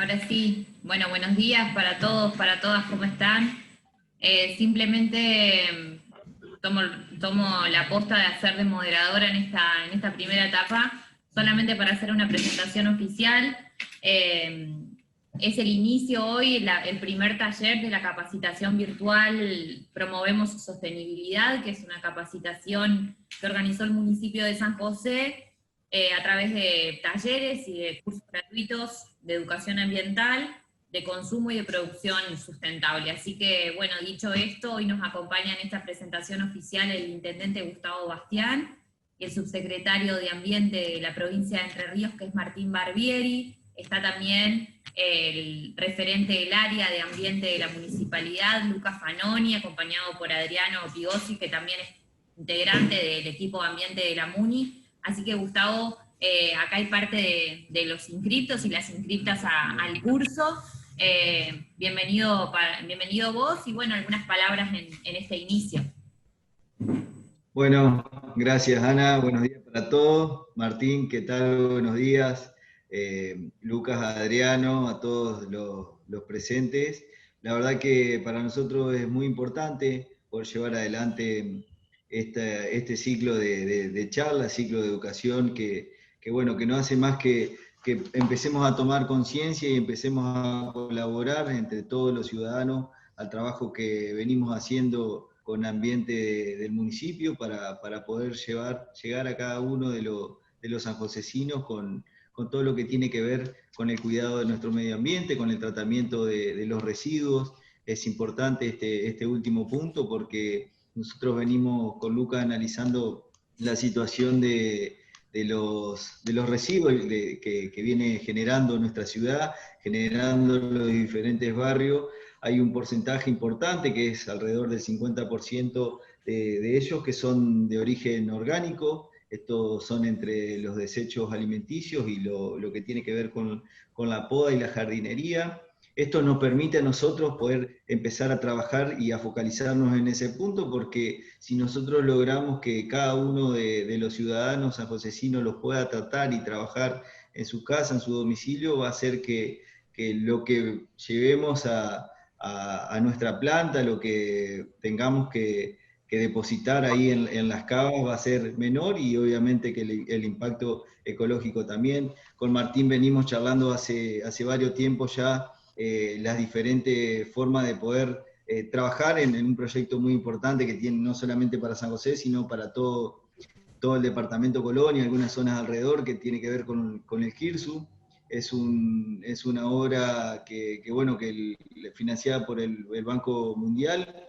Ahora sí, bueno, buenos días para todos, para todas, ¿cómo están? Simplemente tomo, tomo la posta de hacer de moderadora en esta primera etapa, solamente para hacer una presentación oficial. Eh, es el inicio hoy, el primer taller de la capacitación virtual Promovemos Sostenibilidad, que es una capacitación que organizó el municipio de San José a través de talleres y de cursos gratuitos de educación ambiental, de consumo y de producción sustentable. Así que, bueno, dicho esto, hoy nos acompaña en esta presentación oficial el intendente Gustavo Bastián y el subsecretario de Ambiente de la provincia de Entre Ríos, que es Martín Barbieri. Está también el referente del área de ambiente de la municipalidad, Lucas Fanoni, acompañado por Adriano Pigosi, que también es integrante del equipo de ambiente de la MUNI. Así que, Gustavo, acá hay parte de los inscriptos y las inscriptas al curso. Bienvenido vos y bueno, algunas palabras en este inicio. Bueno, gracias Ana, buenos días para todos. Martín, ¿qué tal? Buenos días. Lucas, Adriano, a todos los presentes. La verdad que para nosotros es muy importante poder llevar adelante este ciclo de charla, ciclo de educación bueno, que no hace más que empecemos a tomar conciencia y empecemos a colaborar entre todos los ciudadanos al trabajo que venimos haciendo con ambiente del municipio para poder llegar a cada uno de los sanjosecinos con todo lo que tiene que ver con el cuidado de nuestro medio ambiente, con el tratamiento de los residuos. Es importante este último punto porque nosotros venimos con Luca analizando la situación de los residuos que viene generando nuestra ciudad, generando los diferentes barrios. Hay un porcentaje importante que es alrededor del 50% de ellos que son de origen orgánico. Estos son entre los desechos alimenticios y lo que tiene que ver con la poda y la jardinería. Esto nos permite a nosotros poder empezar a trabajar y a focalizarnos en ese punto, porque si nosotros logramos que cada uno de los ciudadanos sanjosecinos los pueda tratar y trabajar en su casa, en su domicilio, va a hacer que lo que llevemos a nuestra planta, lo que tengamos que depositar ahí en las cavas va a ser menor y obviamente que el impacto ecológico también. Con Martín venimos charlando hace varios tiempos ya las diferentes formas de poder trabajar en un proyecto muy importante que tiene no solamente para San José, sino para todo el departamento Colón y algunas zonas alrededor, que tiene que ver con el GIRSU. Es una obra bueno, financiada por el Banco Mundial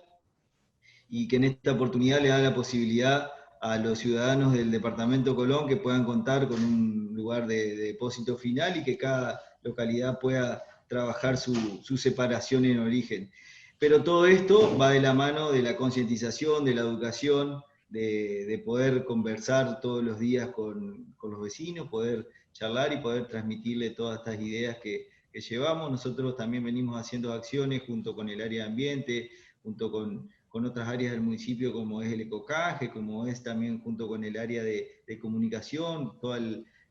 y que en esta oportunidad le da la posibilidad a los ciudadanos del departamento Colón que puedan contar con un lugar de depósito final y que cada localidad pueda trabajar su separación en origen. Pero todo esto va de la mano de la concientización, de la educación, de poder conversar todos los días con los vecinos, poder charlar y poder transmitirle todas estas ideas que llevamos. Nosotros también venimos haciendo acciones junto con el área de ambiente, junto con otras áreas del municipio como es el ecocaje, como es también junto con el área de comunicación, toda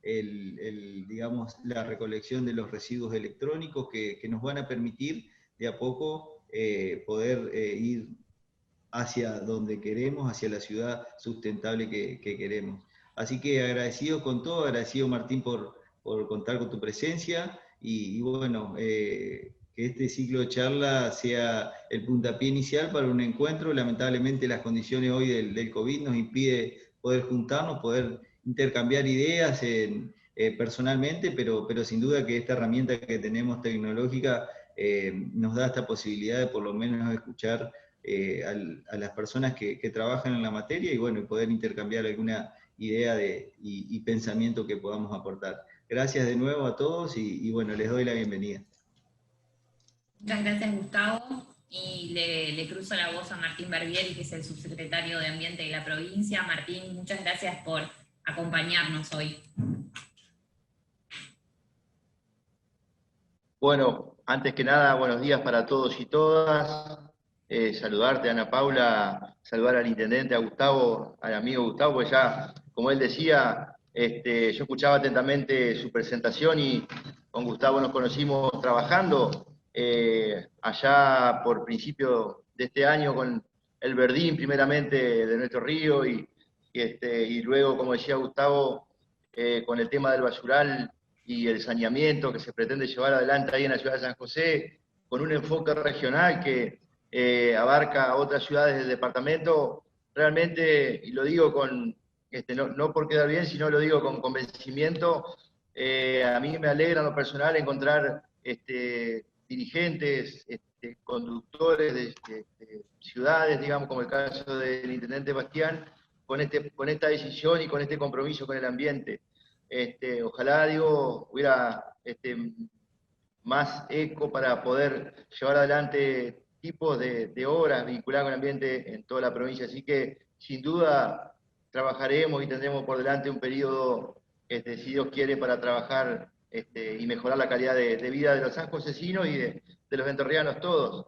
digamos, la recolección de los residuos electrónicos que nos van a permitir de a poco poder ir hacia donde queremos, hacia la ciudad sustentable que queremos. Así que agradecido con todo, agradecido Martín por contar con tu presencia y bueno, que este ciclo de charla sea el puntapié inicial para un encuentro. Lamentablemente las condiciones hoy del COVID nos impide poder juntarnos, poder intercambiar ideas personalmente, pero sin duda que esta herramienta que tenemos tecnológica nos da esta posibilidad de por lo menos escuchar a las personas que trabajan en la materia y bueno, poder intercambiar alguna idea y pensamiento que podamos aportar. Gracias de nuevo a todos y bueno, les doy la bienvenida. Muchas gracias, Gustavo. Y le cruzo la voz a Martín Barbieri, que es el subsecretario de Ambiente de la provincia. Martín, muchas gracias por acompañarnos hoy. Bueno, antes que nada, buenos días para todos y todas. Saludarte, Ana Paula, saludar al intendente, a Gustavo, al amigo Gustavo, pues ya, como él decía, Yo escuchaba atentamente su presentación y con Gustavo nos conocimos trabajando allá por principio de este año con el Verdín, primeramente de nuestro río, y luego, como decía Gustavo, con el tema del basural y el saneamiento que se pretende llevar adelante ahí en la ciudad de San José, con un enfoque regional que abarca otras ciudades del departamento. Realmente, y lo digo con, no por quedar bien, sino lo digo con convencimiento, a mí me alegra en lo personal encontrar dirigentes, conductores de ciudades, digamos, como el caso del intendente Bastián, con esta decisión y con este compromiso con el ambiente. Ojalá, digo, hubiera más eco para poder llevar adelante tipos de obras vinculadas con el ambiente en toda la provincia. Así que, sin duda, trabajaremos y tendremos por delante un periodo, si Dios quiere, para trabajar y mejorar la calidad de vida de los sanjosecinos y de los entrerrianos todos.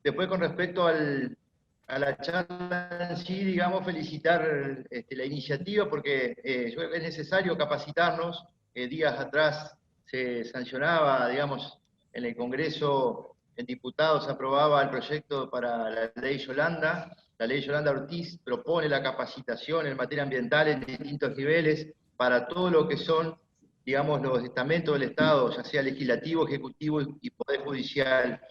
Después, con respecto a la charla en sí, digamos, felicitar la iniciativa, porque yo creo que es necesario capacitarnos. Días atrás se sancionaba, digamos, en el Congreso, en diputados aprobaba el proyecto para la ley Yolanda. La ley Yolanda Ortiz propone la capacitación en materia ambiental en distintos niveles para todo lo que son, digamos, los estamentos del Estado, ya sea legislativo, ejecutivo y poder judicial.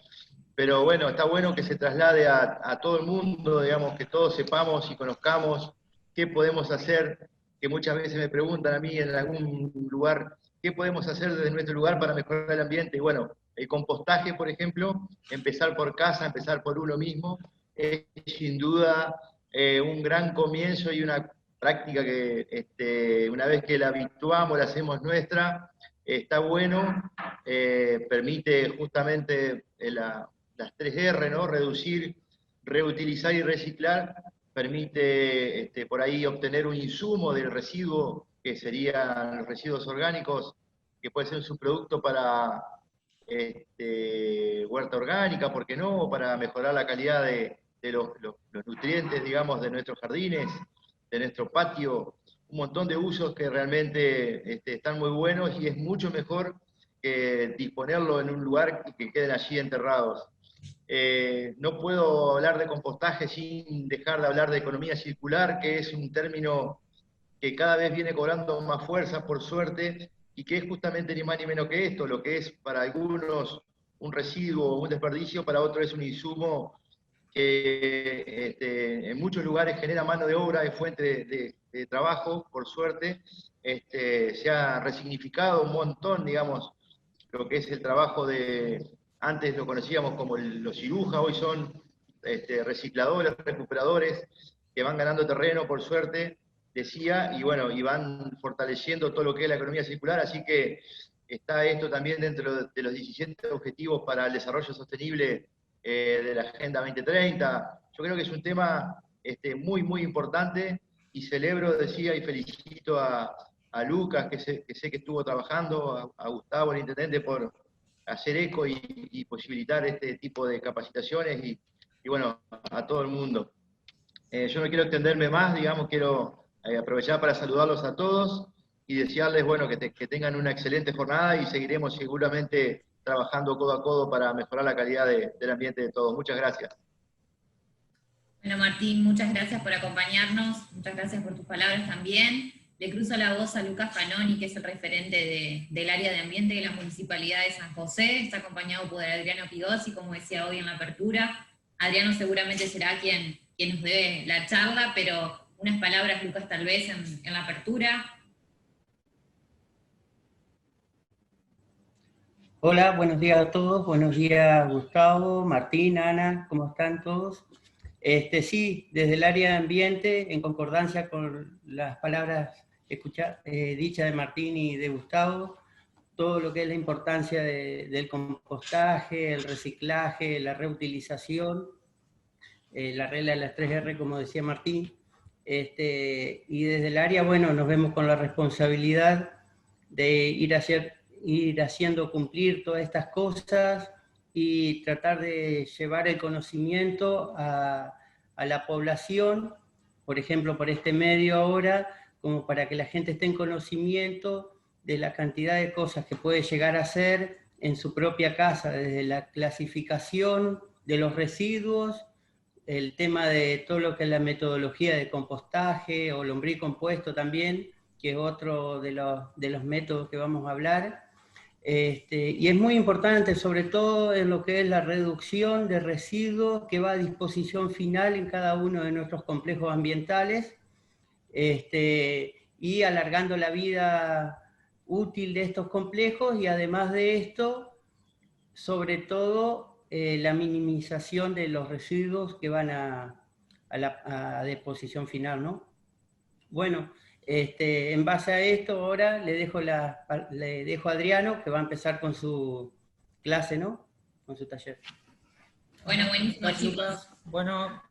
Pero bueno, está bueno que se traslade a todo el mundo, digamos, que todos sepamos y conozcamos qué podemos hacer, que muchas veces me preguntan a mí en algún lugar, ¿qué podemos hacer desde nuestro lugar para mejorar el ambiente? Y bueno, el compostaje, por ejemplo, empezar por casa, empezar por uno mismo, es sin duda un gran comienzo y una práctica que una vez que la habituamos, la hacemos nuestra, está bueno, permite justamente las 3R, ¿no? Reducir, reutilizar y reciclar, permite por ahí obtener un insumo del residuo, que serían los residuos orgánicos, que puede ser un subproducto para huerta orgánica, ¿por qué no? Para mejorar la calidad de los nutrientes, digamos, de nuestros jardines, de nuestro patio, un montón de usos que realmente están muy buenos y es mucho mejor que disponerlo en un lugar y que queden allí enterrados. No puedo hablar de compostaje sin dejar de hablar de economía circular, que es un término que cada vez viene cobrando más fuerza, por suerte, y que es justamente ni más ni menos que esto, lo que es para algunos un residuo o un desperdicio, para otros es un insumo que en muchos lugares genera mano de obra, es fuente de trabajo, por suerte. Se ha resignificado un montón, digamos, lo que es el trabajo antes lo conocíamos como los cirujas, hoy son recicladores, recuperadores, que van ganando terreno, por suerte, decía, y bueno, y van fortaleciendo todo lo que es la economía circular, así que está esto también dentro de los 17 objetivos para el desarrollo sostenible de la Agenda 2030. Yo creo que es un tema muy, muy importante, y celebro, decía, y felicito a Lucas, que sé que estuvo trabajando, a Gustavo, el intendente, por hacer eco y posibilitar este tipo de capacitaciones, y bueno, a todo el mundo. Yo no quiero extenderme más, digamos, quiero aprovechar para saludarlos a todos y desearles, bueno, que tengan una excelente jornada, y seguiremos seguramente trabajando codo a codo para mejorar la calidad del ambiente de todos. Muchas gracias. Bueno, Martín, muchas gracias por acompañarnos, muchas gracias por tus palabras también. Le cruzo la voz a Lucas Fanoni, que es el referente del área de ambiente de la Municipalidad de San José. Está acompañado por Adriano Pigossi, como decía hoy en la apertura. Adriano seguramente será quien nos dé la charla, pero unas palabras, Lucas, tal vez en la apertura. Hola, buenos días a todos. Buenos días, Gustavo, Martín, Ana, ¿cómo están todos? Sí, desde el área de ambiente, en concordancia con las palabras dichas de Martín y de Gustavo, todo lo que es la importancia del compostaje, el reciclaje, la reutilización, la regla de las 3R, como decía Martín, y desde el área, bueno, nos vemos con la responsabilidad de ir haciendo cumplir todas estas cosas y tratar de llevar el conocimiento a la población, por ejemplo, por este medio ahora, como para que la gente esté en conocimiento de la cantidad de cosas que puede llegar a hacer en su propia casa, desde la clasificación de los residuos, el tema de todo lo que es la metodología de compostaje o lombricompuesto también, que es otro de los métodos que vamos a hablar. Y es muy importante, sobre todo en lo que es la reducción de residuos que va a disposición final en cada uno de nuestros complejos ambientales, y alargando la vida útil de estos complejos, y además de esto, sobre todo la minimización de los residuos que van a deposición final, ¿no? Bueno, en base a esto ahora le dejo a Adriano, que va a empezar con su clase, ¿no? Con su taller. Bueno, buenísimo, Gracias, chicos. Lucas. Bueno,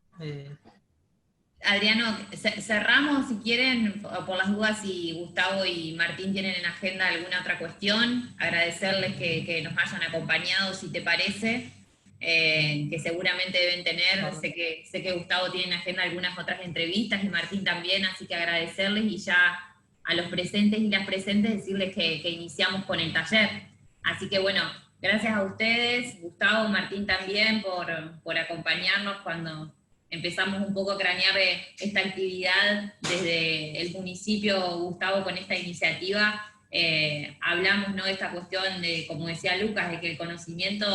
Adriano, cerramos si quieren, por las dudas, si Gustavo y Martín tienen en agenda alguna otra cuestión. Agradecerles que nos hayan acompañado, si te parece, que seguramente deben tener. Sé que Gustavo tiene en agenda algunas otras entrevistas y Martín también, así que agradecerles y ya a los presentes y las presentes decirles que iniciamos con el taller. Así que bueno, gracias a ustedes, Gustavo, Martín también, por acompañarnos cuando empezamos un poco a cranear esta actividad desde el municipio. Gustavo, con esta iniciativa, hablamos, ¿no?, de esta cuestión de, como decía Lucas, de que el conocimiento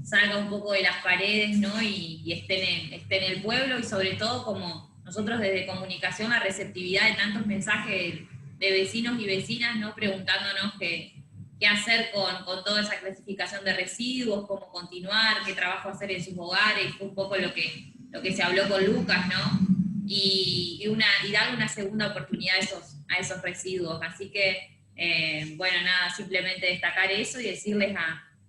salga un poco de las paredes, ¿no?, y esté en el pueblo, y sobre todo, como nosotros desde comunicación, la receptividad de tantos mensajes de vecinos y vecinas, ¿no?, preguntándonos qué hacer con toda esa clasificación de residuos, cómo continuar, qué trabajo hacer en sus hogares. Fue un poco lo que se habló con Lucas, ¿no? Y darle una segunda oportunidad a esos residuos. Así que, bueno, nada, simplemente destacar eso y decirles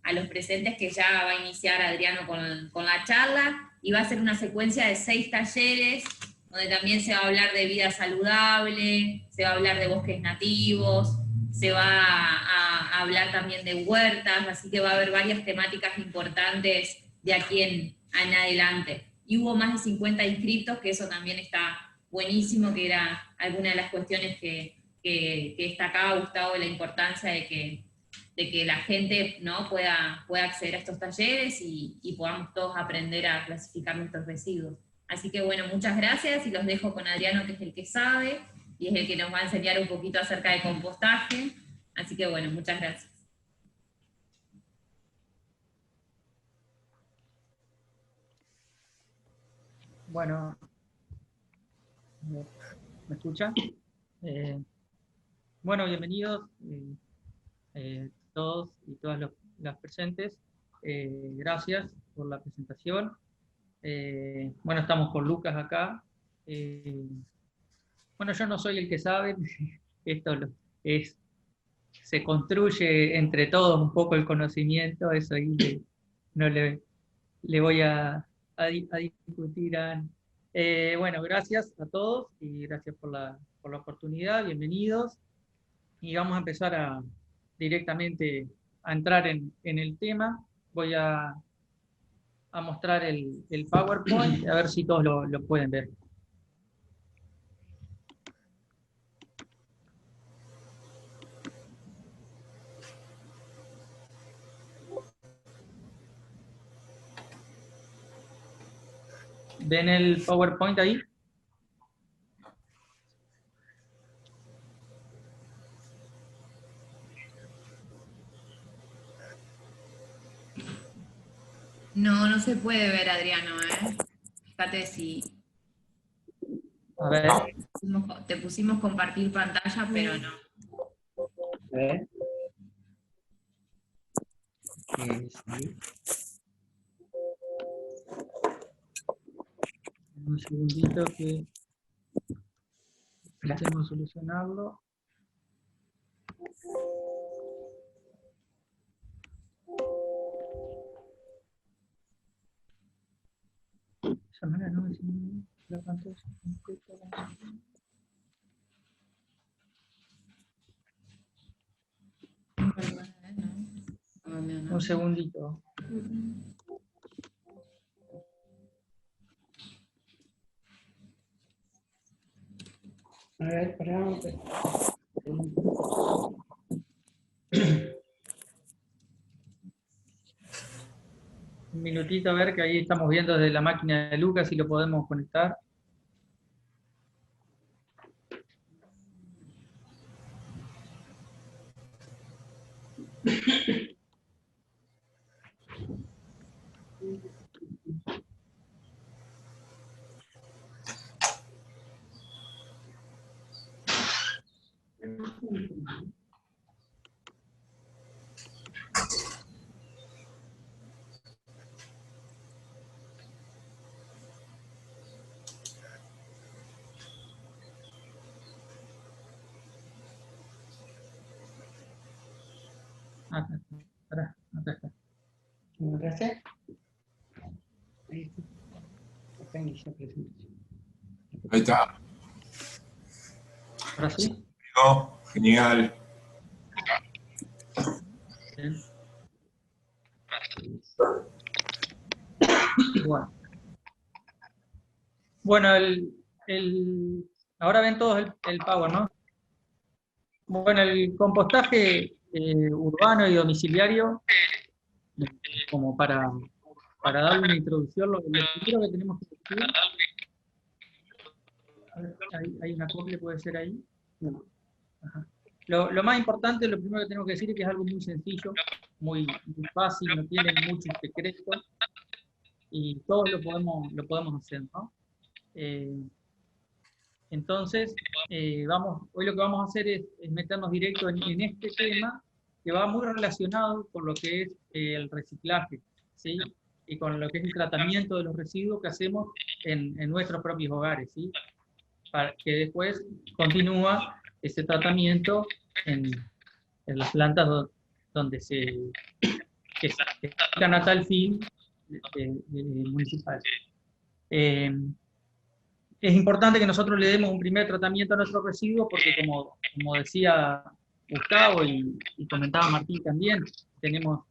a los presentes que ya va a iniciar Adriano con la charla, y va a ser una secuencia de 6 talleres, donde también se va a hablar de vida saludable, se va a hablar de bosques nativos, se va a hablar también de huertas, así que va a haber varias temáticas importantes de aquí en adelante. Y hubo más de 50 inscriptos, que eso también está buenísimo, que era alguna de las cuestiones que destacaba Gustavo, de la importancia de que la gente, ¿no?, pueda acceder a estos talleres y podamos todos aprender a clasificar nuestros residuos. Así que bueno, muchas gracias, y los dejo con Adriano, que es el que sabe, y es el que nos va a enseñar un poquito acerca de compostaje. Así que bueno, muchas gracias. bueno, ¿me escuchan? Bueno, bienvenidos todos y todas las presentes. Gracias por la presentación. Bueno, estamos con Lucas acá. Bueno, yo no soy el que sabe, esto se construye entre todos un poco el conocimiento, eso ahí no le voy a discutir. Bueno, gracias a todos y gracias por la oportunidad, bienvenidos. Y vamos a empezar directamente a entrar en el tema. Voy a mostrar el PowerPoint, a ver si todos lo pueden ver. ¿Ven el PowerPoint ahí? No se puede ver, Adriano, Fíjate si... A ver. Te pusimos compartir pantalla, pero no. Sí. Un segundito que intentemos solucionarlo. Esa manera no es la pantalla completa. Un segundito. A ver, pará. Un minutito a ver que ahí estamos viendo desde la máquina de Lucas si lo podemos conectar. Acá está. Pará, acá está. ¿Me encontraste? Ahí está. Acá inicia presentación. Ahí está. ¿Ahora sí? No, genial. Bien. Bueno, ahora ven todos el Power, ¿no? Bueno, el compostaje urbano y domiciliario, como para darle una introducción, lo primero que tenemos que decir, a ver, hay una copia, puede ser ahí. No. Ajá. Lo más importante, lo primero que tenemos que decir es que es algo muy sencillo, muy fácil, no tiene mucho secreto, y todos lo podemos hacer, ¿no? Entonces, hoy lo que vamos a hacer es meternos directo en este tema, que va muy relacionado con lo que es el reciclaje, ¿sí? Y con lo que es el tratamiento de los residuos que hacemos en nuestros propios hogares, ¿sí? Para que después continúa ese tratamiento en las plantas donde se aplican a tal fin municipal. Es importante que nosotros le demos un primer tratamiento a nuestros residuos porque, como decía Gustavo y comentaba Martín también, tenemos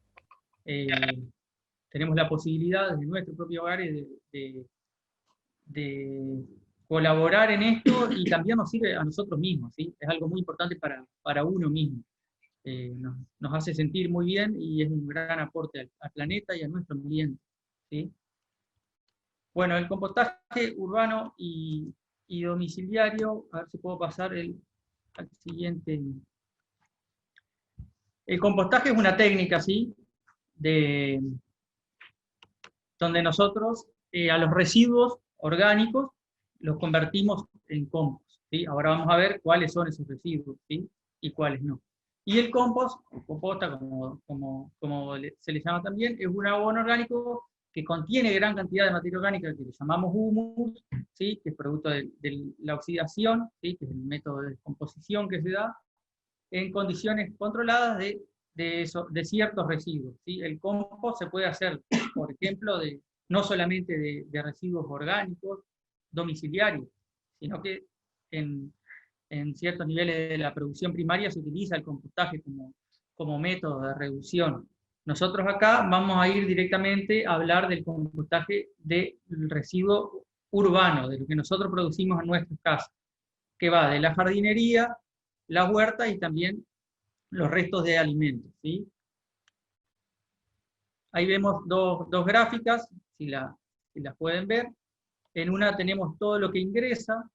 la posibilidad desde nuestro propio hogar de colaborar en esto, y también nos sirve a nosotros mismos, ¿sí? Es algo muy importante para uno mismo. Nos hace sentir muy bien y es un gran aporte al planeta y a nuestro ambiente, ¿sí? Bueno, el compostaje urbano y domiciliario, a ver si puedo pasar al siguiente. El compostaje es una técnica, ¿sí? Donde nosotros a los residuos orgánicos los convertimos en compost, ¿sí? Ahora vamos a ver cuáles son esos residuos, ¿sí? Y cuáles no. Y el compost, o composta, como se le llama también, es un abono orgánico que contiene gran cantidad de materia orgánica que le llamamos humus, ¿sí? Que es producto de la oxidación, ¿sí? Que es el método de descomposición que se da en condiciones controladas de ciertos residuos, ¿sí? El compost se puede hacer, por ejemplo, no solamente de residuos orgánicos domiciliarios, sino que en ciertos niveles de la producción primaria se utiliza el compostaje como método de reducción. Nosotros acá vamos a ir directamente a hablar del compostaje del residuo urbano, de lo que nosotros producimos en nuestras casas, que va de la jardinería, las huertas y también los restos de alimentos, ¿sí? Ahí vemos dos gráficas, si las pueden ver. En una tenemos todo lo que ingresa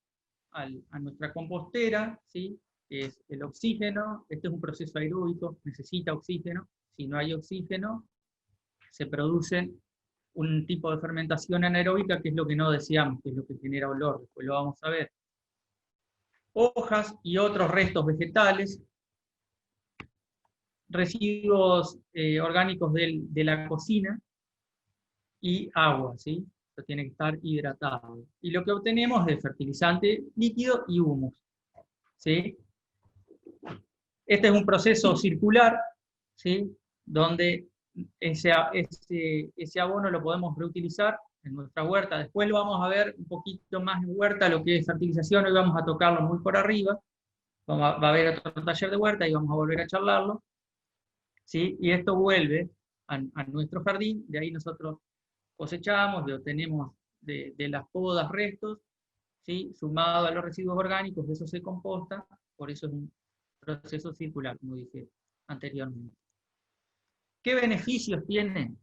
a nuestra compostera, ¿sí? Que es el oxígeno. Este es un proceso aeróbico, necesita oxígeno. Si no hay oxígeno, se produce un tipo de fermentación anaeróbica, que es lo que no deseamos, que es lo que genera olor, después lo vamos a ver. Hojas y otros restos vegetales, residuos orgánicos de la cocina y agua, ¿sí? Esto tiene que estar hidratado. Y lo que obtenemos es fertilizante líquido y humus, ¿sí? Este es un proceso circular, ¿sí? Donde ese abono lo podemos reutilizar en nuestra huerta. Después lo vamos a ver un poquito más en huerta, lo que es fertilización. Hoy vamos a tocarlo muy por arriba. Va a haber otro taller de huerta y vamos a volver a charlarlo, ¿sí? Y esto vuelve a nuestro jardín. De ahí nosotros cosechamos, le obtenemos de las podas restos, ¿sí? Sumado a los residuos orgánicos, eso se composta, por eso es un proceso circular, como dije anteriormente. ¿Qué beneficios tienen?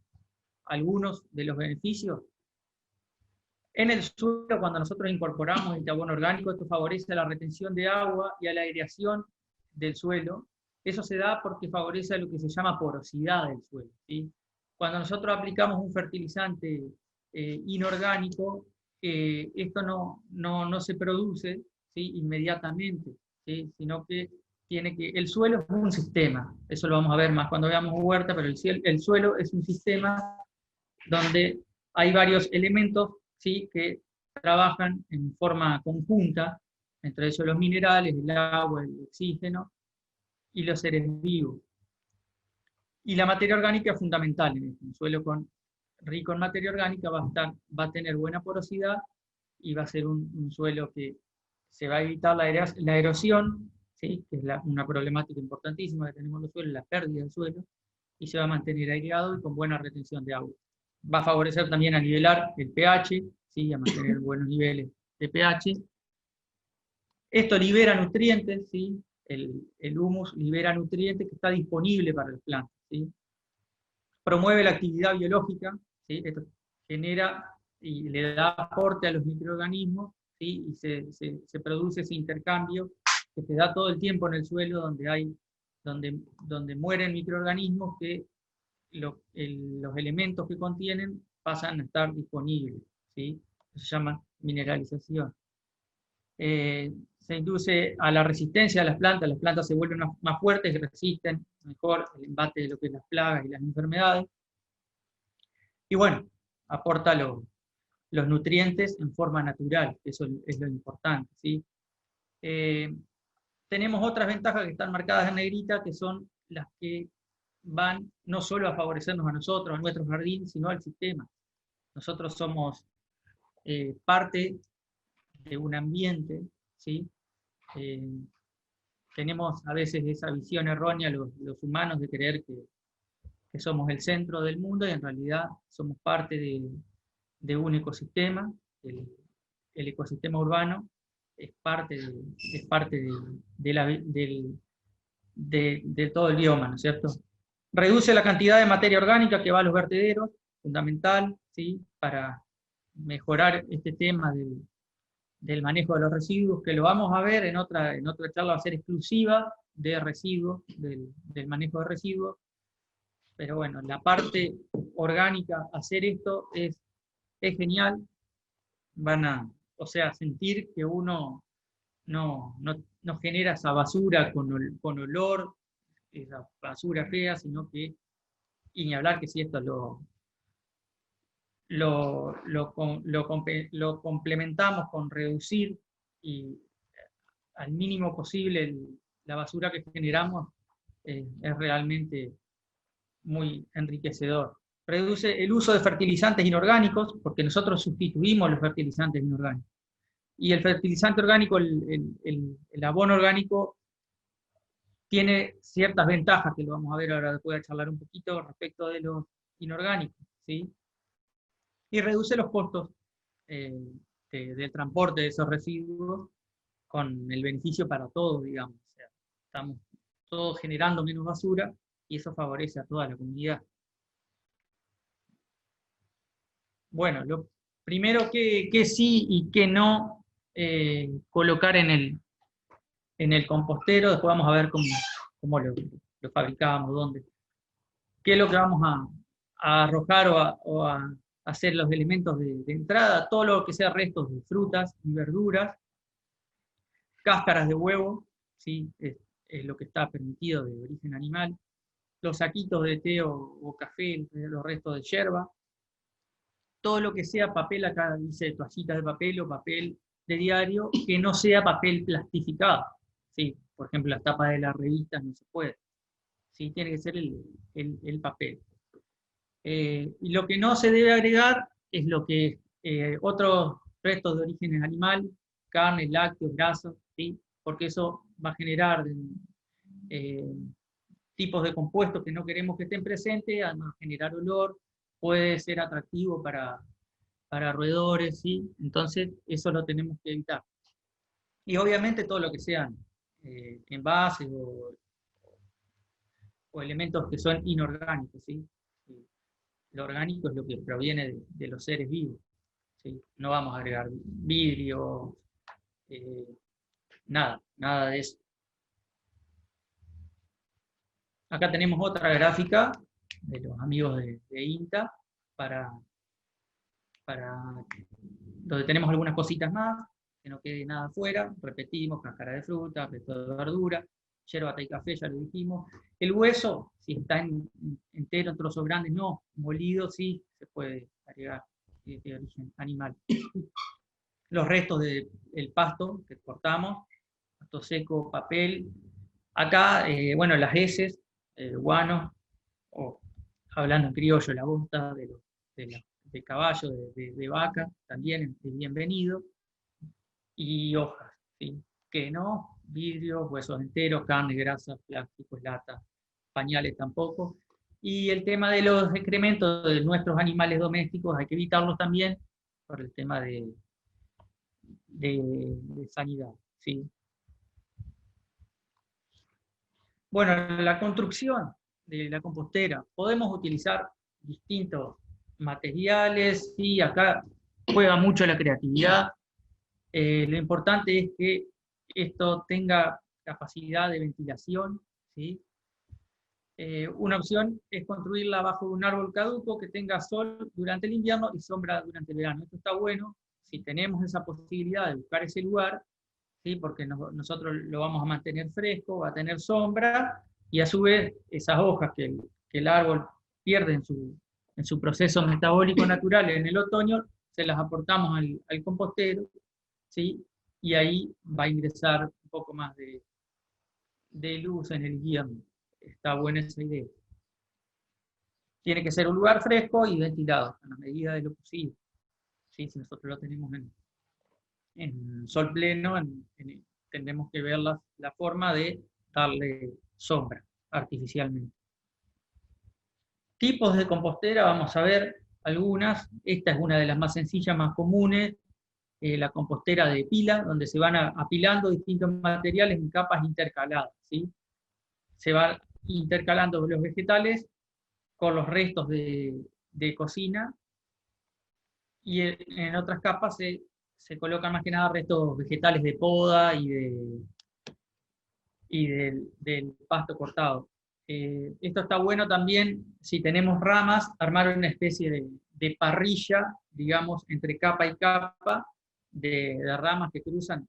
Algunos de los beneficios. En el suelo, cuando nosotros incorporamos este abono orgánico, esto favorece la retención de agua y a la aireación del suelo. Eso se da porque favorece lo que se llama porosidad del suelo, ¿sí? Cuando nosotros aplicamos un fertilizante inorgánico, esto no se produce, ¿sí? Inmediatamente, ¿sí? Sino que el suelo es un sistema, eso lo vamos a ver más cuando veamos huerta, pero el suelo es un sistema donde hay varios elementos, ¿sí? Que trabajan en forma conjunta, entre ellos los minerales, el agua, el oxígeno y los seres vivos. Y la materia orgánica es fundamental en esto. Un suelo rico en materia orgánica va a tener buena porosidad y va a ser un suelo que se va a evitar la erosión, ¿sí? Que es una problemática importantísima que tenemos en los suelos, la pérdida del suelo, y se va a mantener aireado y con buena retención de agua. Va a favorecer también a nivelar el pH, ¿sí? A mantener buenos niveles de pH. Esto libera nutrientes, ¿sí? El humus libera nutrientes que está disponible para las plantas, ¿sí? Promueve la actividad biológica, ¿sí? Esto genera y le da aporte a los microorganismos, ¿sí? Y se produce ese intercambio que se da todo el tiempo en el suelo donde mueren microorganismos que los elementos que contienen pasan a estar disponibles, ¿sí? Eso se llama mineralización. Se induce a la resistencia de las plantas se vuelven más fuertes y resisten mejor el embate de lo que es las plagas y las enfermedades. Y bueno, aporta los nutrientes en forma natural, eso es lo importante, ¿sí? Tenemos otras ventajas que están marcadas en negrita, que son las que van no solo a favorecernos a nosotros, a nuestro jardín, sino al sistema. Nosotros somos parte de un ambiente, ¿sí? Tenemos a veces esa visión errónea los humanos de creer que somos el centro del mundo y en realidad somos parte de un ecosistema. El ecosistema urbano es parte de todo el bioma, ¿no es cierto? Reduce la cantidad de materia orgánica que va a los vertederos, fundamental, ¿sí? Para mejorar este tema del manejo de los residuos, que lo vamos a ver en otra charla, va a ser exclusiva de residuos, del manejo de residuos, pero bueno, la parte orgánica, hacer esto es genial, o sea, sentir que uno no genera esa basura con olor, esa basura fea, sino que, y ni hablar que si esto lo complementamos con reducir y al mínimo posible la basura que generamos, es realmente muy enriquecedor. Reduce el uso de fertilizantes inorgánicos, porque nosotros sustituimos los fertilizantes inorgánicos. Y el fertilizante orgánico, el abono orgánico, tiene ciertas ventajas, que lo vamos a ver ahora, después de charlar un poquito respecto de los inorgánicos, ¿sí? Y reduce los costos del transporte de esos residuos con el beneficio para todos, digamos. O sea, estamos todos generando menos basura y eso favorece a toda la comunidad. Bueno, lo primero que sí y que no colocar en el compostero, después vamos a ver cómo lo fabricamos, dónde. ¿Qué es lo que vamos a arrojar o a hacer los elementos de entrada? Todo lo que sea restos de frutas y verduras, cáscaras de huevo, ¿sí? Es lo que está permitido de origen animal, los saquitos de té o café, los restos de yerba, todo lo que sea papel, acá dice toallitas de papel o papel de diario, que no sea papel plastificado, ¿sí? Por ejemplo, las tapas de las revistas no se puede, ¿sí? Tiene que ser el papel. Y lo que no se debe agregar es lo que otros restos de origen animal, carne, lácteos, grasas, ¿sí? Porque eso va a generar tipos de compuestos que no queremos que estén presentes, además generar olor, puede ser atractivo para para roedores, ¿sí? Entonces eso lo tenemos que evitar. Y obviamente todo lo que sean envases o elementos que son inorgánicos, ¿sí? Lo orgánico es lo que proviene de los seres vivos, ¿sí? No vamos a agregar vidrio, nada de eso. Acá tenemos otra gráfica de los amigos de INTA donde tenemos algunas cositas más, que no quede nada afuera. Repetimos: cáscara de fruta, resto de verdura, yerba, té y café, ya lo dijimos. El hueso, si está entero en trozos grandes, no. Molido sí se puede agregar, de origen animal. Los restos del pasto que cortamos, pasto seco, papel. Acá, bueno, las heces, guano, o hablando en criollo, la bosta de caballo, de vaca, también es bienvenido. Y hojas, ¿sí? Que no, vidrios, huesos enteros, carne, grasa, plásticos, lata, pañales tampoco. Y el tema de los excrementos de nuestros animales domésticos hay que evitarlos también por el tema de sanidad, ¿sí? Bueno, la construcción de la compostera. Podemos utilizar distintos materiales, ¿sí? Acá juega mucho la creatividad. Lo importante es que esto tenga capacidad de ventilación, ¿sí? Una opción es construirla bajo un árbol caduco que tenga sol durante el invierno y sombra durante el verano. Esto está bueno si tenemos esa posibilidad de buscar ese lugar, ¿sí? Porque nosotros lo vamos a mantener fresco, va a tener sombra, y a su vez esas hojas que el árbol pierde en su proceso metabólico natural en el otoño, se las aportamos al compostero, ¿sí? Y ahí va a ingresar un poco más de luz en el invierno. Está buena esa idea. Tiene que ser un lugar fresco y ventilado, a la medida de lo posible. ¿Sí? Si nosotros lo tenemos en sol pleno, tendremos que ver la forma de darle sombra artificialmente. Tipos de compostera, vamos a ver algunas. Esta es una de las más sencillas, más comunes. La compostera de pila, donde se van apilando distintos materiales en capas intercaladas, ¿sí? Se van intercalando los vegetales con los restos de cocina, y en otras capas se colocan más que nada restos vegetales de poda y del pasto cortado. Esto está bueno también si tenemos ramas, armar una especie de parrilla, digamos, entre capa y capa, de ramas que cruzan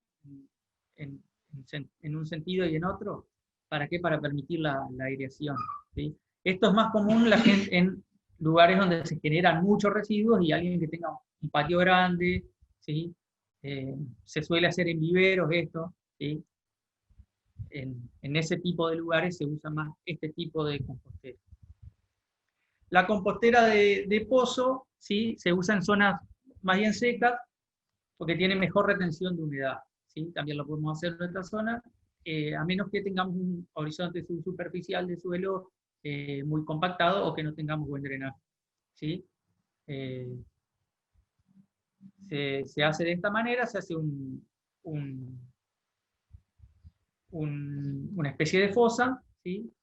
en un sentido y en otro. ¿Para qué? Para permitir la aireación, ¿sí? Esto es más común en lugares donde se generan muchos residuos y alguien que tenga un patio grande, ¿sí? Se suele hacer en viveros esto, ¿sí? En ese tipo de lugares se usa más este tipo de compostera. La compostera de pozo, ¿sí? Se usa en zonas más bien secas porque tiene mejor retención de humedad, ¿sí? También lo podemos hacer en otras zonas, a menos que tengamos un horizonte superficial de suelo muy compactado o que no tengamos buen drenaje, ¿sí? Se hace de esta manera, se hace una especie de fosa, ¿sí?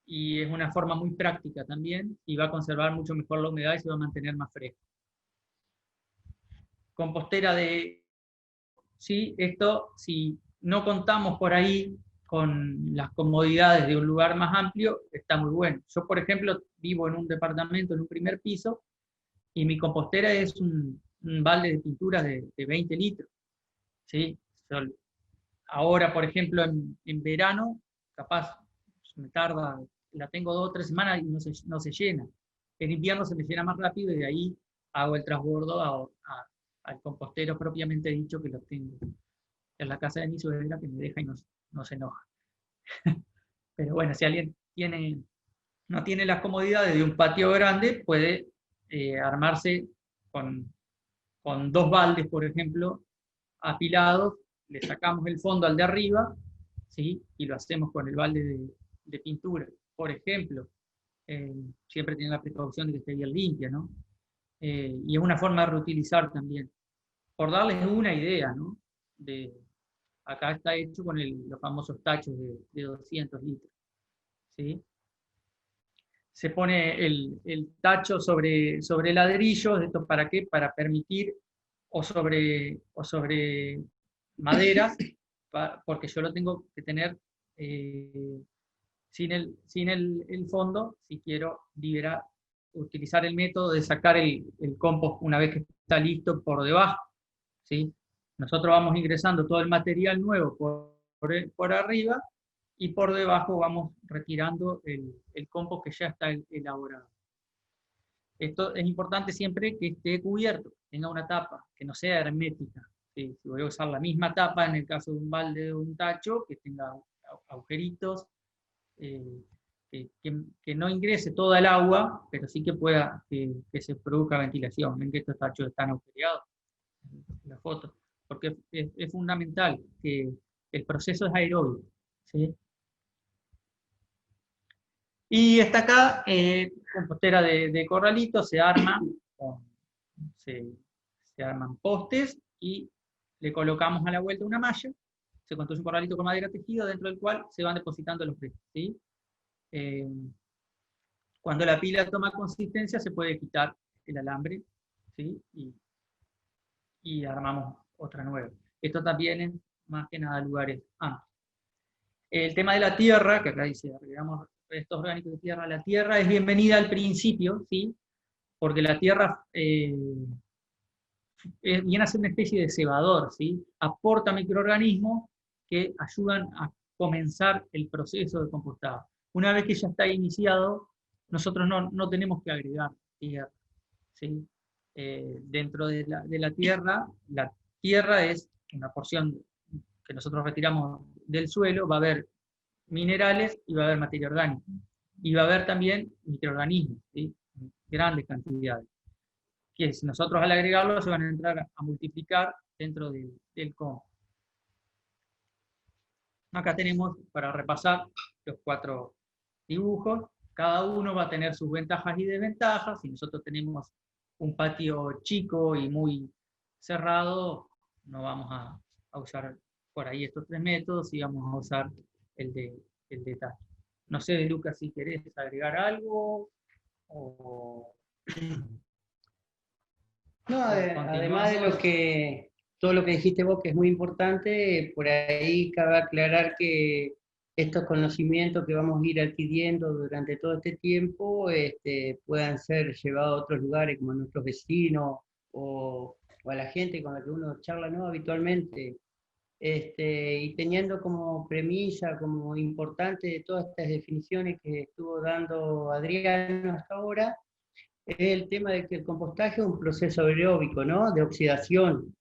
Y es una forma muy práctica también, y va a conservar mucho mejor la humedad y se va a mantener más fresco. Compostera ¿sí? Esto, si no contamos por ahí con las comodidades de un lugar más amplio, está muy bueno. Yo, por ejemplo, vivo en un departamento en un primer piso, y mi compostera es un balde de pintura de 20 litros, ¿sí? Ahora, por ejemplo, en verano, capaz me tarda, la tengo 2 o 3 semanas y no se llena. En invierno se me llena más rápido, y de ahí hago el transbordo al compostero propiamente dicho, que lo tengo en la casa de mi suegra, que me deja y no se enoja. Pero bueno, si alguien no tiene las comodidades de un patio grande, puede armarse con 2 baldes, por ejemplo, apilados. Le sacamos el fondo al de arriba, ¿sí? Y lo hacemos con el balde de pintura. Por ejemplo, siempre tiene la precaución de que esté bien limpia, ¿no? y es una forma de reutilizar también. Por darles una idea, ¿no? Acá está hecho con los famosos tachos de 200 litros, ¿sí? Se pone el tacho sobre ladrillos, ¿esto para qué? Para permitir, o sobre maderas, porque yo lo tengo que tener sin el fondo, si quiero utilizar el método de sacar el compost una vez que está listo por debajo, ¿sí? Nosotros vamos ingresando todo el material nuevo por arriba, y por debajo vamos retirando el compost que ya está elaborado. Esto es importante siempre que esté cubierto, tenga una tapa, que no sea hermética, ¿sí? Si voy a usar la misma tapa en el caso de un balde o un tacho, que tenga agujeritos, que no ingrese toda el agua, pero sí que pueda que se produzca ventilación. Ven que estos tachos están agujereados en la foto, porque es fundamental que el proceso es aeróbico, ¿sí? Y está acá, compostera de corralito, se arman postes y le colocamos a la vuelta una malla, se construye un corralito con madera tejida dentro del cual se van depositando los restos, ¿sí? Cuando la pila toma consistencia se puede quitar el alambre, ¿sí? Y armamos otra nueva. Esto también es más que nada lugares amplios. El tema de la tierra, que acá dice, agregamos restos orgánicos de tierra. La tierra es bienvenida al principio, ¿sí? Porque la tierra viene a ser una especie de cebador, ¿sí? Aporta microorganismos que ayudan a comenzar el proceso de compostado. Una vez que ya está iniciado, nosotros no tenemos que agregar tierra, ¿sí? Dentro de la tierra es una porción que nosotros retiramos del suelo, va a haber minerales y va a haber materia orgánica. Y va a haber también microorganismos, ¿sí? Grandes cantidades, que si nosotros al agregarlo se van a entrar a multiplicar dentro del compost. Acá tenemos, para repasar, los 4 dibujos. Cada uno va a tener sus ventajas y desventajas. Si nosotros tenemos un patio chico y muy cerrado, no vamos a usar por ahí estos 3 métodos, y vamos a usar el de tacho. No sé, Lucas, si querés agregar algo, o... No, además de todo lo que dijiste vos, que es muy importante, por ahí cabe aclarar que estos conocimientos que vamos a ir adquiriendo durante todo este tiempo puedan ser llevados a otros lugares, como a nuestros vecinos o a la gente con la que uno charla, ¿no?, habitualmente. Y teniendo como premisa, como importante de todas estas definiciones que estuvo dando Adriano hasta ahora, es el tema de que el compostaje es un proceso aeróbico, ¿no?, de oxidación.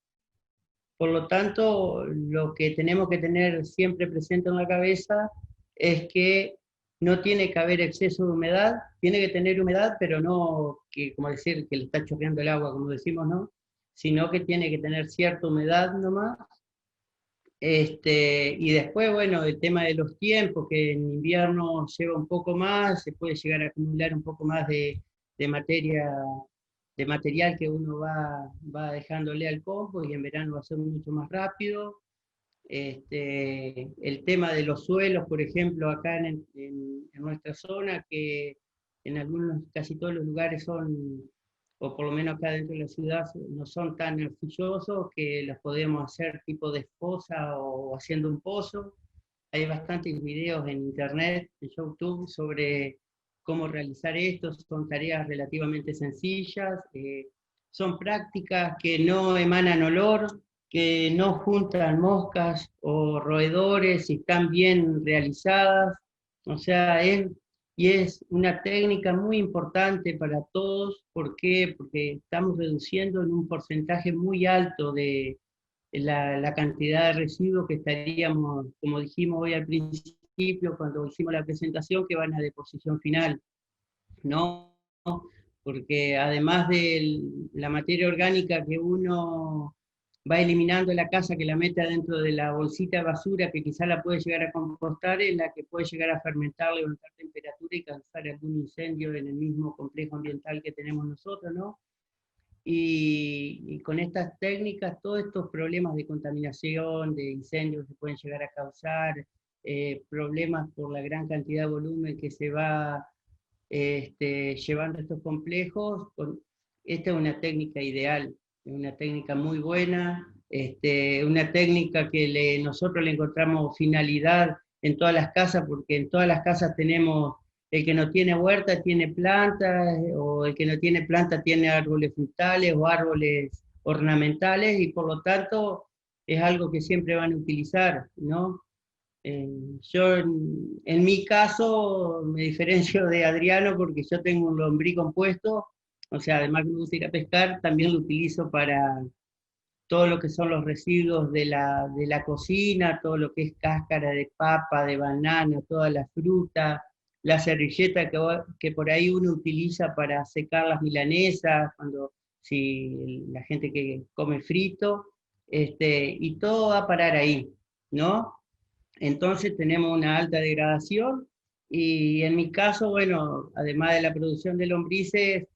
Por lo tanto, lo que tenemos que tener siempre presente en la cabeza es que no tiene que haber exceso de humedad, tiene que tener humedad, pero no que, como decir, que le está chorreando el agua, como decimos, ¿no?, sino que tiene que tener cierta humedad nomás. Y después, bueno, el tema de los tiempos, que en invierno lleva un poco más, se puede llegar a acumular un poco más de material que uno va dejándole al compost, y en verano va a ser mucho más rápido. El tema de los suelos, por ejemplo, acá en nuestra zona, que en casi todos los lugares son, o por lo menos acá dentro de la ciudad, no son tan arcillosos, que los podemos hacer tipo de fosa o haciendo un pozo. Hay bastantes videos en internet, en YouTube, sobre cómo realizar esto. Son tareas relativamente sencillas, son prácticas que no emanan olor, que no juntan moscas o roedores, y están bien realizadas. O sea, es una técnica muy importante para todos. ¿Por qué? Porque estamos reduciendo en un porcentaje muy alto de la cantidad de residuos que estaríamos, como dijimos hoy al principio, cuando hicimos la presentación, que van a deposición final, ¿no? Porque además de la materia orgánica que uno va eliminando en la casa, que la mete adentro de la bolsita de basura, que quizá la puede llegar a compostar, es la que puede llegar a fermentar, levantar temperatura y causar algún incendio en el mismo complejo ambiental que tenemos nosotros, ¿no? y con estas técnicas todos estos problemas de contaminación, de incendios que pueden llegar a causar, problemas por la gran cantidad de volumen que se va llevando estos complejos, esta es una técnica ideal, es una técnica muy buena, una técnica que nosotros le encontramos finalidad en todas las casas, porque en todas las casas tenemos, el que no tiene huerta tiene plantas, o el que no tiene planta tiene árboles frutales o árboles ornamentales, y por lo tanto es algo que siempre van a utilizar, ¿no? Yo en mi caso me diferencio de Adriano porque yo tengo un lombrí compuesto, o sea, además que me gusta ir a pescar, también lo utilizo para todo lo que son los residuos de la cocina, todo lo que es cáscara de papa, de banana, toda la fruta, la servilleta que por ahí uno utiliza para secar las milanesas, si la gente que come frito, y todo va a parar ahí, ¿no? Entonces tenemos una alta degradación y en mi caso, bueno, además de la producción de lombrices,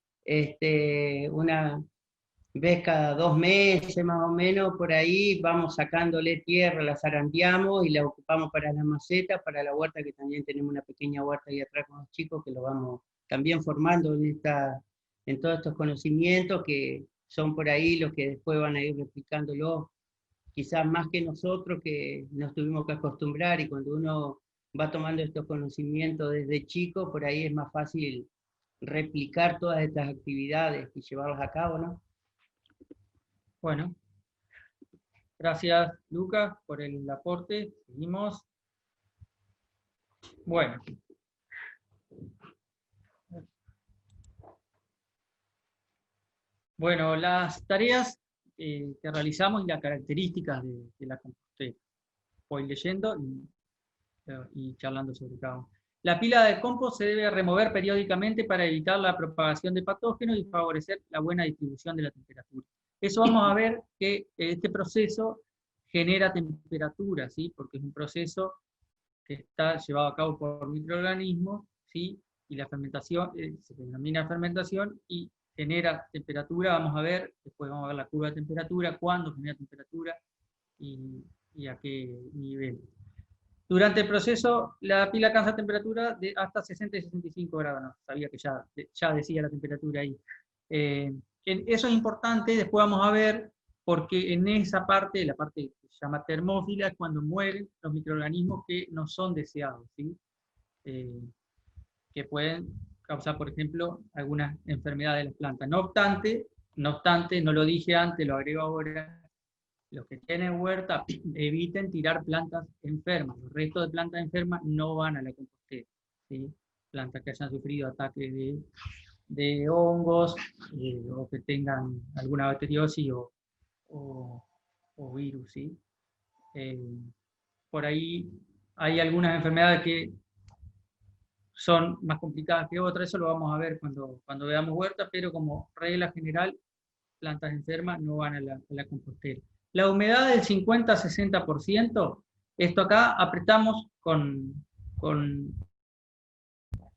una vez cada 2 meses más o menos, por ahí vamos sacándole tierra, la zarandeamos y la ocupamos para las macetas, para la huerta, que también tenemos una pequeña huerta ahí atrás con los chicos, que lo vamos también formando en todos estos conocimientos que son por ahí los que después van a ir replicándolo quizás más que nosotros, que nos tuvimos que acostumbrar, y cuando uno va tomando estos conocimientos desde chico, por ahí es más fácil replicar todas estas actividades y llevarlas a cabo, ¿no? Bueno, gracias Lucas por el aporte. Seguimos. Bueno. Bueno, las tareas que realizamos y las características de la compostera. Voy leyendo y charlando sobre cada uno. La pila de compost se debe remover periódicamente para evitar la propagación de patógenos y favorecer la buena distribución de la temperatura. Eso vamos a ver que este proceso genera temperatura, ¿sí? Porque es un proceso que está llevado a cabo por microorganismos, ¿sí? Y la fermentación se denomina fermentación y genera temperatura. Vamos a ver, después vamos a ver la curva de temperatura, cuándo genera temperatura y a qué nivel. Durante el proceso, la pila alcanza temperatura de hasta 60 y 65 grados. No, sabía que ya decía la temperatura ahí. Eso es importante, después vamos a ver, porque en esa parte, la parte que se llama termófila, es cuando mueren los microorganismos que no son deseados, ¿sí? Que pueden causar, por ejemplo, algunas enfermedades de las plantas. No obstante, no lo dije antes, lo agrego ahora, los que tienen huerta eviten tirar plantas enfermas. Los restos de plantas enfermas no van a la compostera, ¿sí? Plantas que hayan sufrido ataques de hongos o que tengan alguna bacteriosis o virus, ¿sí? Por ahí hay algunas enfermedades que son más complicadas que otras, eso lo vamos a ver cuando veamos huerta, pero como regla general, plantas enfermas no van a la compostera. La humedad del 50-60%, esto acá apretamos con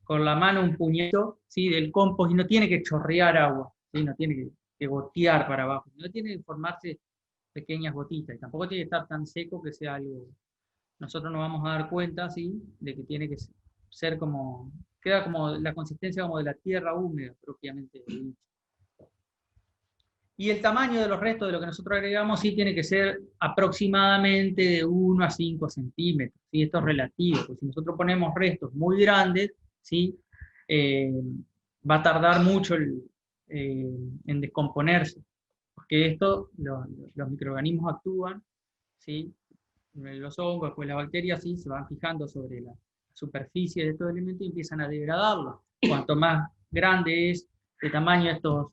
la mano un puñito, ¿sí? Del compost, y no tiene que chorrear agua, ¿sí? No tiene que gotear para abajo, no tiene que formarse pequeñas gotitas, y tampoco tiene que estar tan seco que sea algo. Nosotros nos vamos a dar cuenta, ¿sí? De que tiene que ser queda como la consistencia como de la tierra húmeda propiamente dicha. Y el tamaño de los restos de lo que nosotros agregamos sí tiene que ser aproximadamente de 1 a 5 centímetros, ¿sí? Esto es relativo, porque si nosotros ponemos restos muy grandes, ¿sí? Va a tardar mucho en descomponerse, porque los microorganismos actúan, ¿sí? Los hongos, después las bacterias, ¿sí? Se van fijando sobre la superficie de estos elementos y empiezan a degradarlos. Cuanto más grande es el tamaño de estos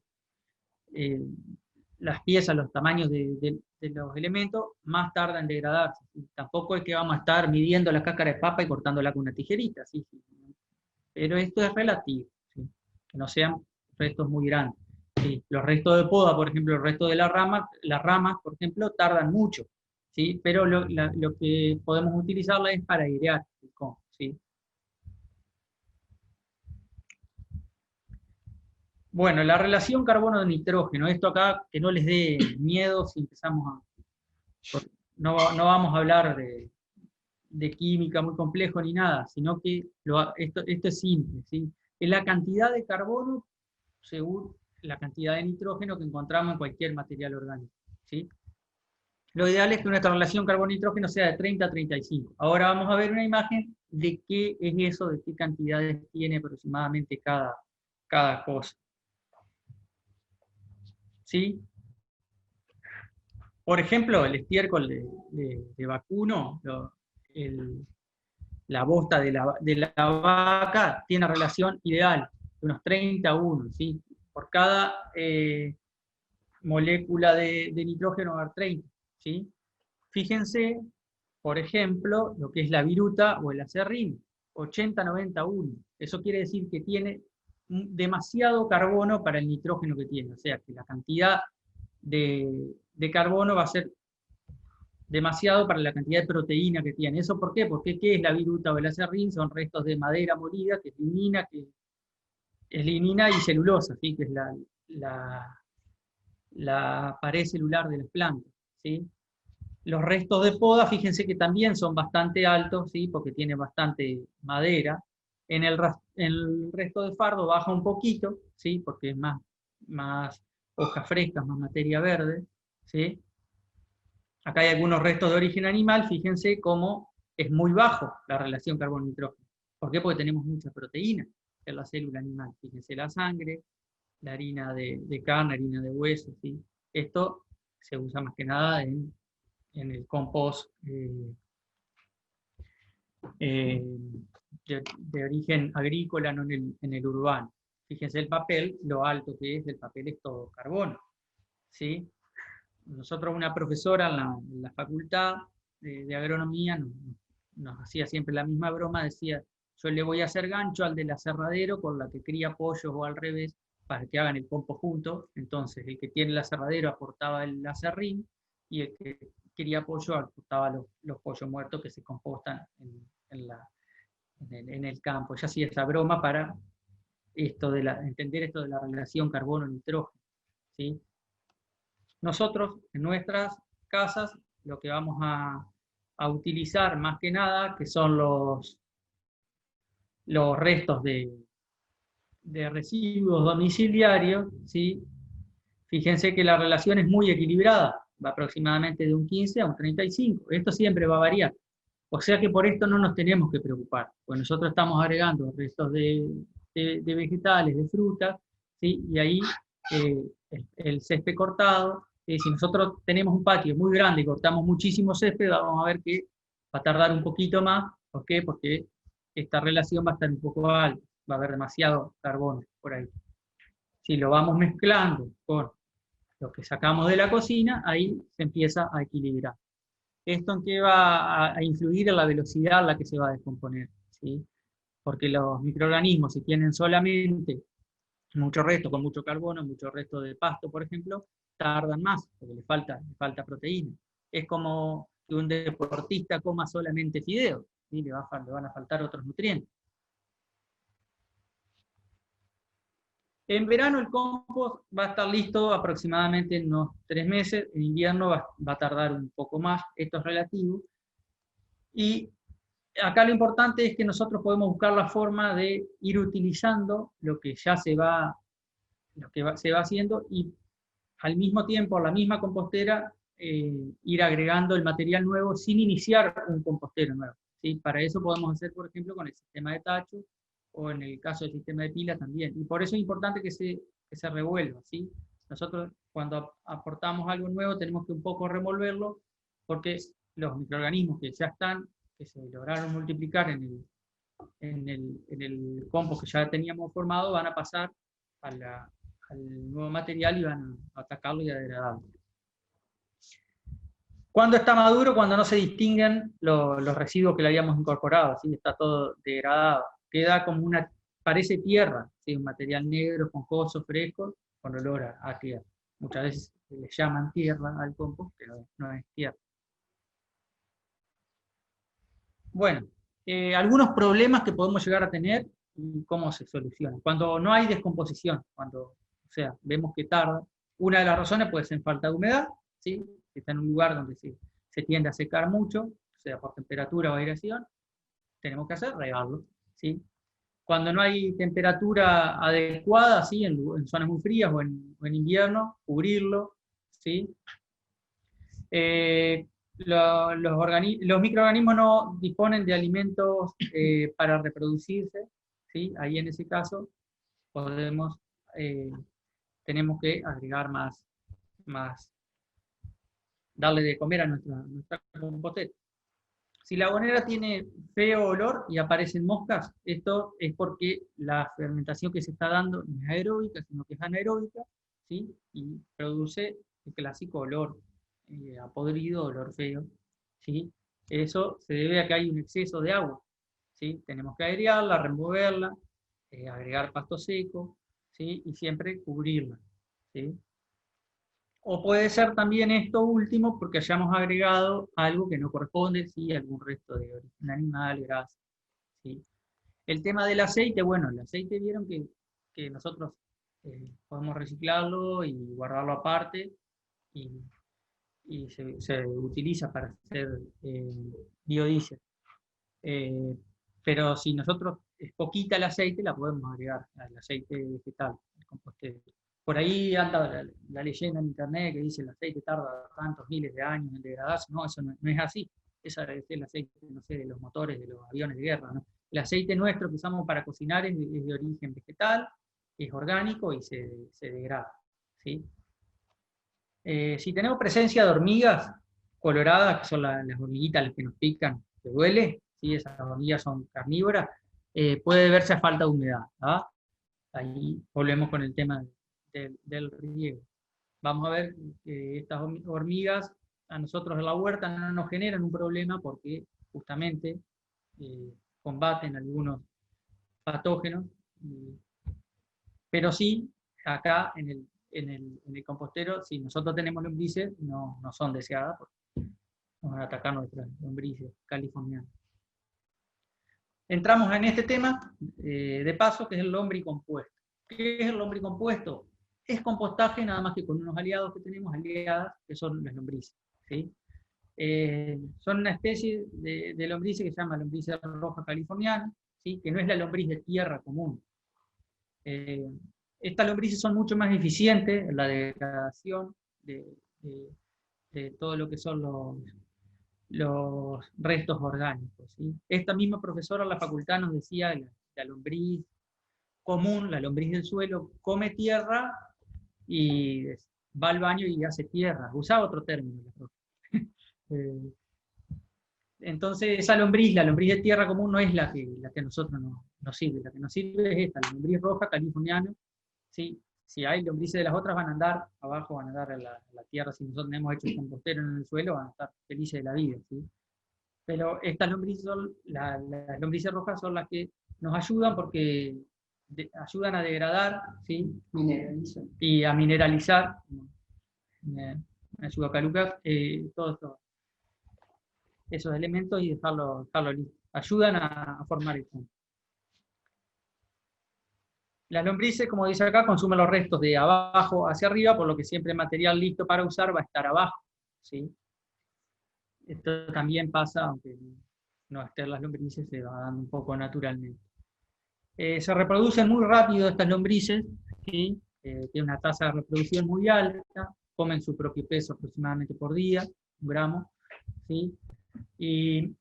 las piezas, los tamaños de los elementos, más tarda en degradarse. ¿Sí? Tampoco es que vamos a estar midiendo la cáscara de papa y cortándola con una tijerita, ¿sí? Pero esto es relativo, ¿sí? Que no sean restos muy grandes. ¿Sí? Los restos de poda, por ejemplo, el resto de las ramas, por ejemplo, tardan mucho, ¿sí? Pero lo que podemos utilizarla es para airear el compost, ¿sí? Bueno, la relación carbono-nitrógeno, esto acá que no les dé miedo si empezamos a... No vamos a hablar de química muy complejo ni nada, sino que esto es simple, ¿sí? Es la cantidad de carbono según la cantidad de nitrógeno que encontramos en cualquier material orgánico, ¿sí? Lo ideal es que nuestra relación carbono-nitrógeno sea de 30 a 35. Ahora vamos a ver una imagen de qué es eso, de qué cantidades tiene aproximadamente cada cosa. ¿Sí? Por ejemplo, el estiércol de vacuno, la bosta de la vaca, tiene relación ideal, de unos 30 a 1, ¿sí? Por cada molécula de nitrógeno va a haber 30, ¿sí? Fíjense, por ejemplo, lo que es la viruta o el acerrín, 80-90-1. Eso quiere decir que tiene demasiado carbono para el nitrógeno que tiene, o sea que la cantidad de carbono va a ser demasiado para la cantidad de proteína que tiene. ¿Eso por qué? Porque ¿qué es la viruta o el acerrín? Son restos de madera molida que es lignina y celulosa, ¿sí? Que es la pared celular de las plantas, ¿sí? Los restos de poda, fíjense que también son bastante altos, ¿sí? Porque tiene bastante madera. En el resto de fardo baja un poquito, ¿sí? Porque es más hojas frescas, más materia verde, ¿sí? Acá hay algunos restos de origen animal, fíjense cómo es muy bajo la relación carbono-nitrógeno. ¿Por qué? Porque tenemos mucha proteína en la célula animal. Fíjense la sangre, la harina de carne, harina de hueso, ¿sí? Esto se usa más que nada en el compost de origen agrícola, no en el urbano. Fíjense el papel, lo alto que es, el papel es todo carbono, ¿sí? Nosotros, una profesora en la facultad de agronomía nos hacía siempre la misma broma, decía, yo le voy a hacer gancho al del aserradero con la que cría pollos o al revés, para que hagan el compost juntos. Entonces el que tiene el aserradero aportaba el aserrín, y el que cría pollo aportaba los pollos muertos que se compostan en el campo. Ella hacía esa broma para entender esto de la relación carbono-nitrógeno, ¿sí? Nosotros, en nuestras casas, lo que vamos a utilizar más que nada, que son los restos de residuos domiciliarios, ¿sí? Fíjense que la relación es muy equilibrada, va aproximadamente de un 15 a un 35. Esto siempre va a variar. O sea que por esto no nos tenemos que preocupar, pues nosotros estamos agregando restos de vegetales, de frutas, ¿sí? Y ahí el césped cortado, si nosotros tenemos un patio muy grande y cortamos muchísimo césped, vamos a ver que va a tardar un poquito más. ¿Por qué? Porque esta relación va a estar un poco alta, va a haber demasiado carbono por ahí. Si lo vamos mezclando con lo que sacamos de la cocina, ahí se empieza a equilibrar. ¿Esto en qué va a influir? En la velocidad a la que se va a descomponer, ¿sí? Porque los microorganismos, si tienen solamente mucho resto, con mucho carbono, mucho resto de pasto, por ejemplo, tardan más, porque le falta proteína. Es como que un deportista coma solamente fideos, ¿sí? Le van a faltar otros nutrientes. En verano el compost va a estar listo aproximadamente en unos 3 meses, en invierno va a tardar un poco más, esto es relativo. Y acá lo importante es que nosotros podemos buscar la forma de ir utilizando lo que ya se va haciendo, y al mismo tiempo, la misma compostera, ir agregando el material nuevo sin iniciar un compostero nuevo, ¿sí? Para eso podemos hacer, por ejemplo, con el sistema de tacho, o en el caso del sistema de pila también. Y por eso es importante que se revuelva, ¿sí? Nosotros cuando aportamos algo nuevo tenemos que un poco revolverlo, porque los microorganismos que ya están, que se lograron multiplicar en el compost que ya teníamos formado, van a pasar al nuevo material y van a atacarlo y a degradarlo. ¿Cuándo está maduro? Cuando no se distinguen los residuos que le habíamos incorporado, ¿sí? Está todo degradado. Queda como parece tierra, ¿sí? Un material negro, esponjoso, fresco, con olor a tierra. Muchas veces le llaman tierra al compost, pero no es tierra. Bueno, algunos problemas que podemos llegar a tener y cómo se solucionan. Cuando no hay descomposición, cuando O sea, vemos que tarda. Una de las razones puede ser falta de humedad, ¿sí? Si está en un lugar donde se tiende a secar mucho, sea por temperatura o aireación, tenemos que hacer regarlo, ¿sí? Cuando no hay temperatura adecuada, ¿sí? En zonas muy frías o en invierno, cubrirlo, ¿sí? Los microorganismos no disponen de alimentos para reproducirse, ¿sí? Ahí en ese caso tenemos que agregar más, darle de comer a nuestra compostera. Si la abonera tiene feo olor y aparecen moscas, esto es porque la fermentación que se está dando no es aeróbica, sino que es anaeróbica, ¿sí? Y produce el clásico olor a podrido, olor feo, ¿sí? Eso se debe a que hay un exceso de agua, ¿sí? Tenemos que airearla, removerla, agregar pasto seco, ¿sí? Y siempre cubrirla, ¿sí? O puede ser también esto último porque hayamos agregado algo que no corresponde, ¿sí? Algún resto de origen animal, grasa, ¿sí? El tema del aceite, bueno, el aceite vieron que nosotros podemos reciclarlo y guardarlo aparte y se utiliza para hacer biodiesel. Pero si nosotros es poquita el aceite, la podemos agregar al aceite vegetal, el compostero. Por ahí anda la leyenda en internet que dice el aceite tarda tantos miles de años en degradarse. No, eso no es así. Ese es el aceite, no sé, de los motores de los aviones de guerra, ¿no? El aceite nuestro que usamos para cocinar es de origen vegetal, es orgánico y se degrada, ¿sí? Si tenemos presencia de hormigas coloradas, que son las hormiguitas las que nos pican, que duele, ¿sí? Esas hormigas son carnívoras, puede verse a falta de humedad, ¿ah? Ahí volvemos con el tema del riego. Vamos a ver que estas hormigas a nosotros en la huerta no nos generan un problema porque justamente combaten algunos patógenos, pero sí acá en el compostero, si nosotros tenemos lombrices, no son deseadas porque nos van a atacar nuestras lombrices californianas. Entramos en este tema de paso, que es el lombricompuesto. ¿Qué es el lombricompuesto? Es compostaje nada más que con unos aliados que tenemos, aliadas, que son las lombrices, ¿sí? Son una especie de lombrices que se llama lombriz roja californiana, ¿sí? Que no es la lombriz de tierra común. Estas lombrices son mucho más eficientes en la degradación de todo lo que son los restos orgánicos, ¿sí? Esta misma profesora en la facultad nos decía que la lombriz común, la lombriz del suelo, come tierra y va al baño y hace tierra. Usaba otro término. Entonces esa lombriz, la lombriz de tierra común, no es la que a nosotros nos sirve. La que nos sirve es esta, la lombriz roja californiana, ¿sí? Si hay lombrices de las otras van a andar abajo, van a andar a la tierra. Si nosotros hemos hecho el compostero en el suelo, van a estar felices de la vida, ¿sí? Pero estas lombrices, las lombrices rojas son las que nos ayudan porque ayudan a degradar, ¿sí? Y a mineralizar. Me ayuda acá Lucas, todos esos elementos y dejarlo listo. Ayudan a formar el fondo. Las lombrices, como dice acá, consumen los restos de abajo hacia arriba, por lo que siempre el material listo para usar va a estar abajo, ¿sí? Esto también pasa, aunque no estén las lombrices, se va dando un poco naturalmente. Se reproducen muy rápido estas lombrices, ¿sí? Tienen una tasa de reproducción muy alta, comen su propio peso aproximadamente por día, 1 gramo, ¿sí? Y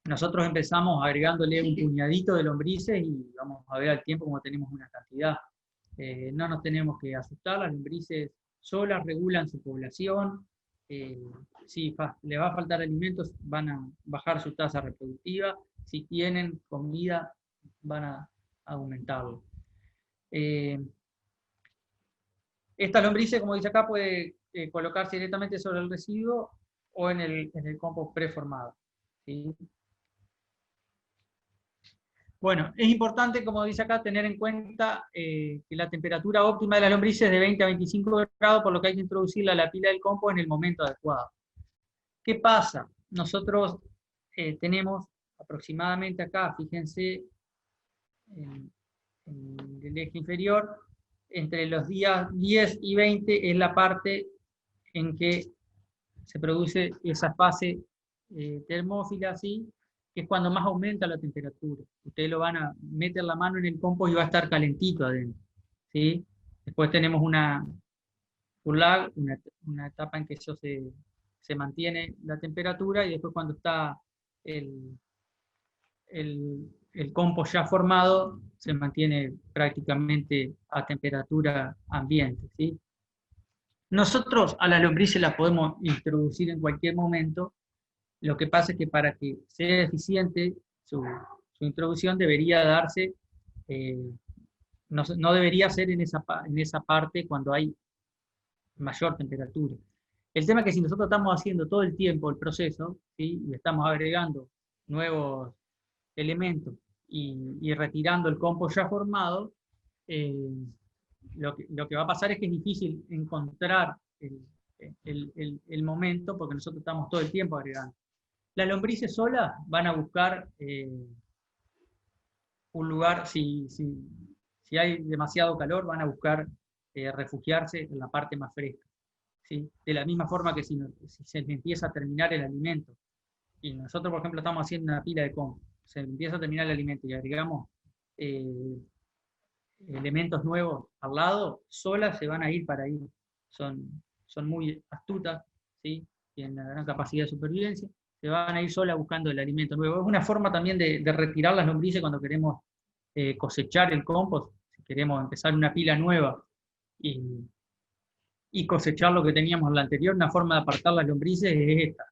nosotros empezamos agregándole un puñadito de lombrices y vamos a ver al tiempo como tenemos una cantidad. No nos tenemos que asustar, las lombrices solas regulan su población. Si le va a faltar alimentos, van a bajar su tasa reproductiva. Si tienen comida, van a aumentarlo. Esta lombrices, como dice acá, puede colocarse directamente sobre el residuo o en el compost preformado, ¿sí? Bueno, es importante, como dice acá, tener en cuenta que la temperatura óptima de las lombrices es de 20 a 25 grados, por lo que hay que introducirla a la pila del compost en el momento adecuado. ¿Qué pasa? Nosotros tenemos aproximadamente acá, fíjense, en el eje inferior, entre los días 10 y 20 es la parte en que se produce esa fase termófila, ¿sí? Que es cuando más aumenta la temperatura. Ustedes lo van a meter la mano en el compost y va a estar calentito adentro, ¿sí? Después tenemos un lag, una etapa en que eso se mantiene la temperatura, y después cuando está el compost ya formado, se mantiene prácticamente a temperatura ambiente, ¿sí? Nosotros a las lombrices las podemos introducir en cualquier momento. Lo que pasa es que para que sea eficiente su introducción debería darse, no debería ser en esa parte cuando hay mayor temperatura. El tema es que si nosotros estamos haciendo todo el tiempo el proceso, ¿sí? Y estamos agregando nuevos elementos y retirando el compost ya formado, lo que va a pasar es que es difícil encontrar el momento, porque nosotros estamos todo el tiempo agregando. Las lombrices solas van a buscar un lugar, si hay demasiado calor, van a buscar refugiarse en la parte más fresca, ¿sí? De la misma forma que si se empieza a terminar el alimento, y nosotros, por ejemplo, estamos haciendo una pila de compost, se empieza a terminar el alimento y agregamos elementos nuevos al lado, solas se van a ir para ahí. Son muy astutas, ¿sí? Tienen una gran capacidad de supervivencia, se van a ir solas buscando el alimento nuevo. Es una forma también de retirar las lombrices cuando queremos cosechar el compost, si queremos empezar una pila nueva y cosechar lo que teníamos en la anterior. Una forma de apartar las lombrices es esta.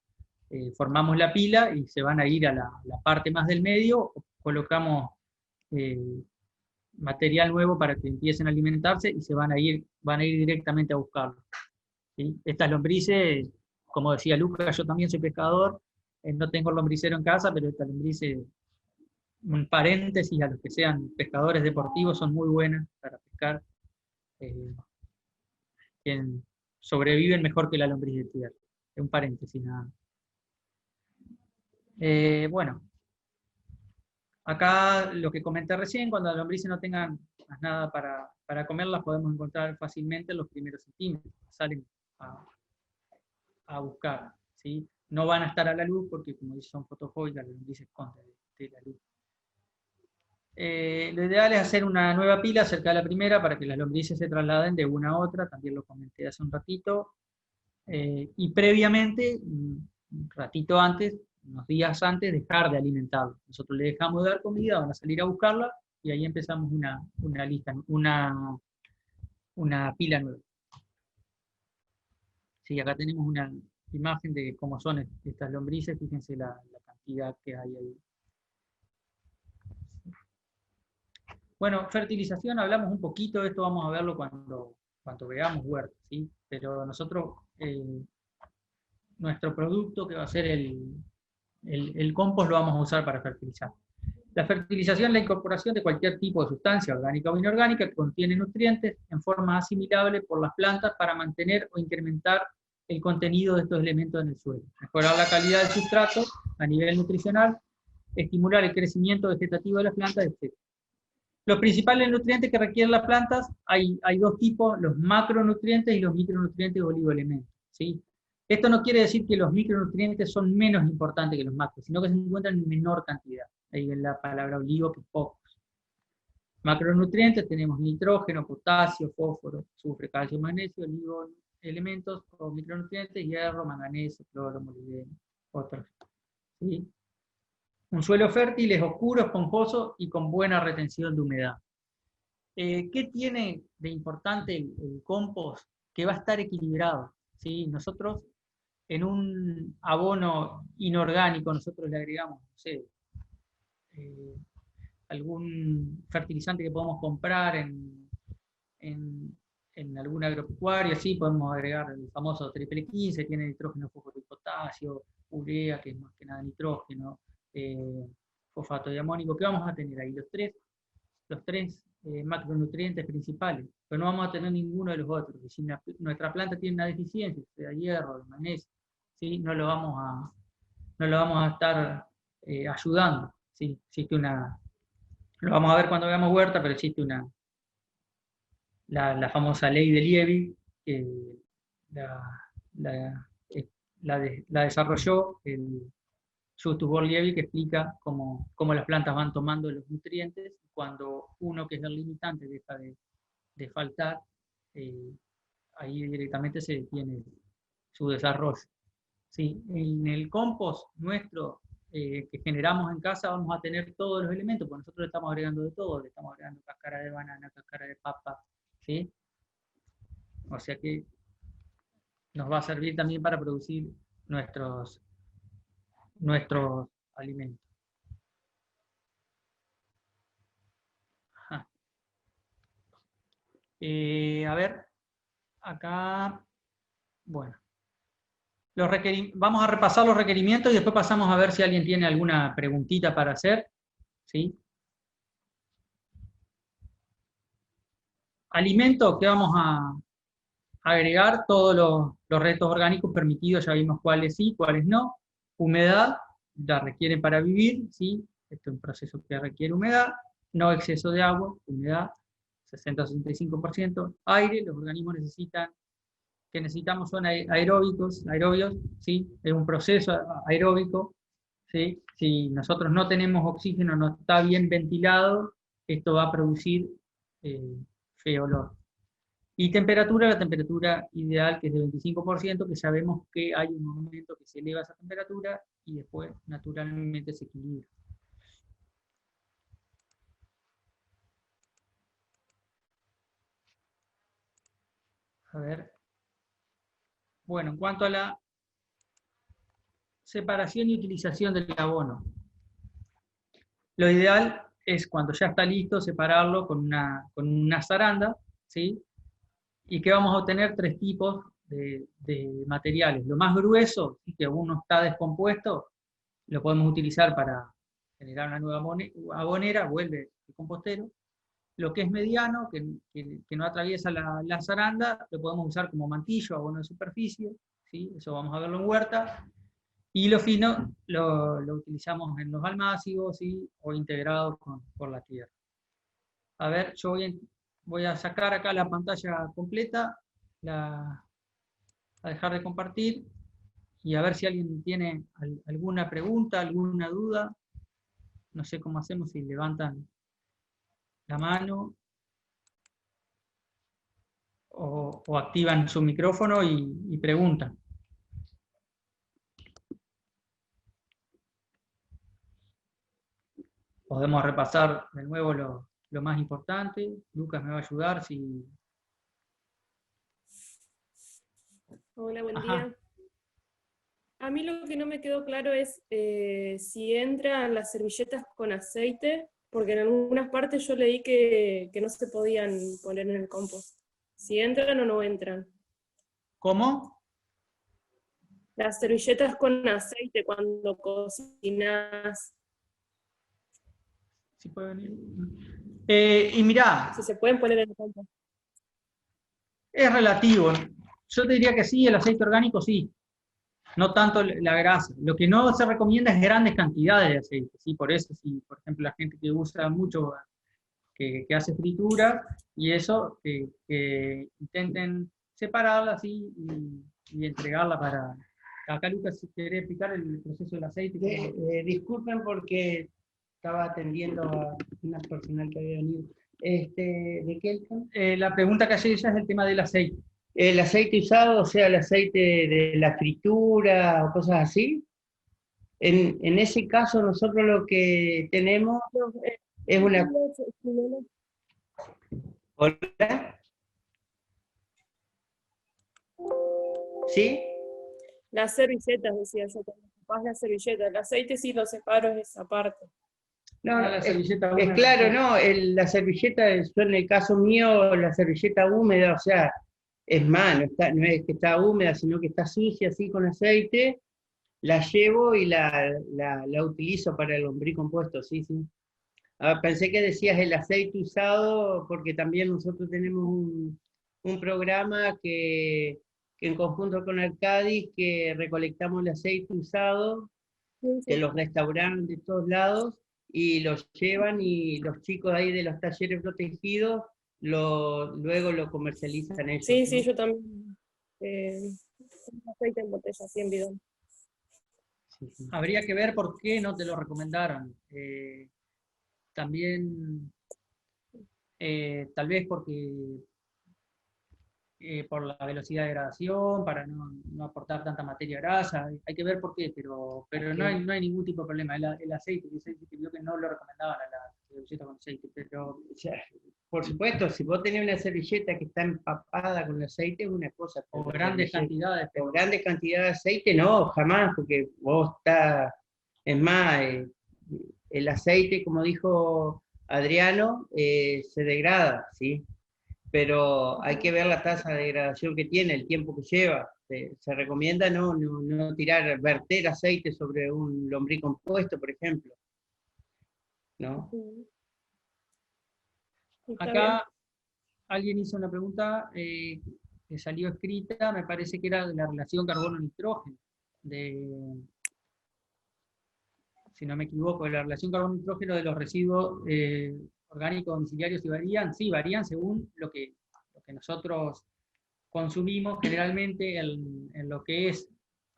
Formamos la pila y se van a ir a la parte más del medio, colocamos material nuevo para que empiecen a alimentarse y se van a ir directamente a buscarlo, ¿sí? Estas lombrices, como decía Lucas, yo también soy pescador, no tengo lombricero en casa, pero estas lombrices, un paréntesis, a los que sean pescadores deportivos, son muy buenas para pescar, sobreviven mejor que la lombriz de tierra. Es un paréntesis nada. Bueno, acá lo que comenté recién, cuando las lombrices no tengan más nada para comer, las podemos encontrar fácilmente en los primeros centímetros, salen a buscar, ¿sí? No van a estar a la luz porque, como dicen, son fotofóbicas, las lombrices esconden de la luz. Lo ideal es hacer una nueva pila cerca de la primera para que las lombrices se trasladen de una a otra, también lo comenté hace un ratito, y previamente, un ratito antes, unos días antes, dejar de alimentarlos. Nosotros le dejamos de dar comida, van a salir a buscarla, y ahí empezamos una lista, una pila nueva. Sí, acá tenemos una imagen de cómo son estas lombrices, fíjense la cantidad que hay ahí. Bueno, fertilización, hablamos un poquito de esto, vamos a verlo cuando veamos huertas, ¿sí? Pero nosotros, nuestro producto, que va a ser el compost, lo vamos a usar para fertilizar. La fertilización es la incorporación de cualquier tipo de sustancia orgánica o inorgánica que contiene nutrientes en forma asimilable por las plantas para mantener o incrementar el contenido de estos elementos en el suelo, mejorar la calidad del sustrato a nivel nutricional, estimular el crecimiento vegetativo de las plantas, etc. Los principales nutrientes que requieren las plantas, hay dos tipos, los macronutrientes y los micronutrientes o oligoelementos, ¿sí? Esto no quiere decir que los micronutrientes son menos importantes que los macros, sino que se encuentran en menor cantidad. Ahí en la palabra oligo, que pocos. Macronutrientes tenemos nitrógeno, potasio, fósforo, azufre, calcio, magnesio, oligoelementos o micronutrientes, hierro, manganeso, cloro, molibdeno, otros, ¿sí? Un suelo fértil es oscuro, esponjoso y con buena retención de humedad. ¿Qué tiene de importante el compost? Que va a estar equilibrado, ¿sí? Nosotros, en un abono inorgánico, nosotros le agregamos, no sé, algún fertilizante que podamos comprar en alguna agropecuaria, sí, podemos agregar el famoso triple 15, tiene nitrógeno, fósforo y potasio, urea, que es más que nada nitrógeno, fosfato de amónico, que vamos a tener ahí los tres macronutrientes principales, pero no vamos a tener ninguno de los otros. Y si nuestra planta tiene una deficiencia, sea hierro, magnesio, ¿sí? no lo vamos a estar ayudando, ¿sí? Existe lo vamos a ver cuando veamos huerta, pero existe la famosa ley de Liebig, que la desarrolló el Justus Born-Liebig, que explica cómo las plantas van tomando los nutrientes, cuando uno, que es el limitante, deja de faltar, ahí directamente se detiene su desarrollo. Sí, en el compost nuestro que generamos en casa vamos a tener todos los elementos, porque nosotros le estamos agregando de todo, le estamos agregando cáscara de banana, cáscara de papa, ¿sí? O sea que nos va a servir también para producir nuestros alimentos. Ajá. A ver, acá, bueno. Vamos a repasar los requerimientos y después pasamos a ver si alguien tiene alguna preguntita para hacer. ¿Sí? Alimentos que vamos a agregar, todos los restos orgánicos permitidos, ya vimos cuáles sí, cuáles no. Humedad, la requieren para vivir, ¿sí? Este es un proceso que requiere humedad. No exceso de agua, humedad, 60-65%. Aire, los organismos que necesitamos son aeróbicos, ¿sí? Es un proceso aeróbico, ¿sí? Si nosotros no tenemos oxígeno, no está bien ventilado, esto va a producir feo olor. Y temperatura, la temperatura ideal, que es de 25%, que sabemos que hay un momento que se eleva esa temperatura y después naturalmente se equilibra. A ver. Bueno, en cuanto a la separación y utilización del abono, lo ideal es, cuando ya está listo, separarlo con una zaranda, ¿sí? Y que vamos a obtener 3 tipos de materiales. Lo más grueso, ¿sí? Que uno está descompuesto, lo podemos utilizar para generar una nueva abonera, vuelve el compostero. Lo que es mediano, que no atraviesa la zaranda, lo podemos usar como mantillo, abono de superficie, ¿sí? Eso vamos a verlo en huerta. Y lo fino lo utilizamos en los almácigos, ¿sí? O integrados por la tierra. A ver, yo voy a sacar acá la pantalla completa, a dejar de compartir, y a ver si alguien tiene alguna pregunta, alguna duda. No sé cómo hacemos, si levantan la mano o activan su micrófono y preguntan. Podemos repasar de nuevo lo más importante. Lucas me va a ayudar si... Hola, buen Ajá. día. A mí lo que no me quedó claro es si entran las servilletas con aceite, porque en algunas partes yo leí que no se podían poner en el compost. Si entran o no entran. ¿Cómo? Las servilletas con aceite cuando cocinas. ¿Sí puede venir? Y mirá, Si se pueden poner en el compost. es relativo. Yo te diría que sí, el aceite orgánico sí. No tanto la grasa. Lo que no se recomienda es grandes cantidades de aceite, ¿sí? Por eso, si por ejemplo la gente que usa mucho, que hace fritura, y eso, que intenten separarla así y entregarla para... Acá Lucas, si querés explicar el proceso del aceite. Disculpen porque estaba atendiendo a una personal que había venido. ¿De qué el tema? La pregunta que hace ella es el tema del aceite. ¿El aceite usado, o sea, el aceite de la fritura o cosas así? En ese caso nosotros lo que tenemos es una... ¿Hola? ¿Sí? Las servilletas, decía yo, cuando ocupás las servilletas. El aceite sí lo separo, es esa parte. No, La servilleta es húmeda. claro, no, la servilleta, yo en el caso mío, la servilleta húmeda, o sea, es más, no es que está húmeda, sino que está sucia así con aceite, la llevo y la utilizo para el lombricompuesto, sí, sí. Pensé que decías el aceite usado, porque también nosotros tenemos un programa que en conjunto con Arcadis, que recolectamos el aceite usado de los restaurantes de todos lados, y los llevan, y los chicos ahí de los talleres protegidos luego lo comercializan ellos. Sí, ¿no? sí, yo también. Aceite en botella, así en bidón. Sí, sí. Habría que ver por qué no te lo recomendaron. También, tal vez porque por la velocidad de degradación, para no aportar tanta materia grasa, hay que ver por qué, pero no hay ningún tipo de problema. El aceite que vio que no lo recomendaban a la servilleta con aceite, pero O sea, por supuesto, si vos tenés una servilleta que está empapada con aceite, es una cosa. o pero grandes servilleta- cantidades, O pero grandes cantidades de aceite, no, jamás, porque vos estás, es más, el aceite, como dijo Adriano, se degrada, ¿sí? Pero hay que ver la tasa de degradación que tiene, el tiempo que lleva. Se recomienda no tirar, verter aceite sobre un lombricompuesto, por ejemplo, ¿no? Está acá alguien hizo una pregunta que salió escrita, me parece que era de la relación carbono-nitrógeno, si no me equivoco, de la relación carbono-nitrógeno de los residuos orgánicos domiciliarios, y varían, sí, varían según lo que nosotros consumimos generalmente en lo que es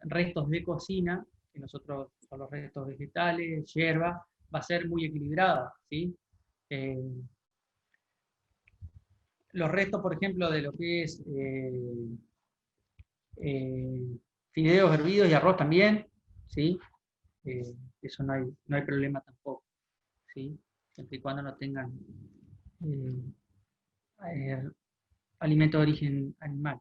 restos de cocina, que nosotros son los restos vegetales, hierba, va a ser muy equilibrada, ¿sí? Los restos, por ejemplo, de lo que es fideos hervidos y arroz también, ¿sí? Eso no hay problema tampoco, ¿sí? Siempre y cuando no tengan alimento de origen animal.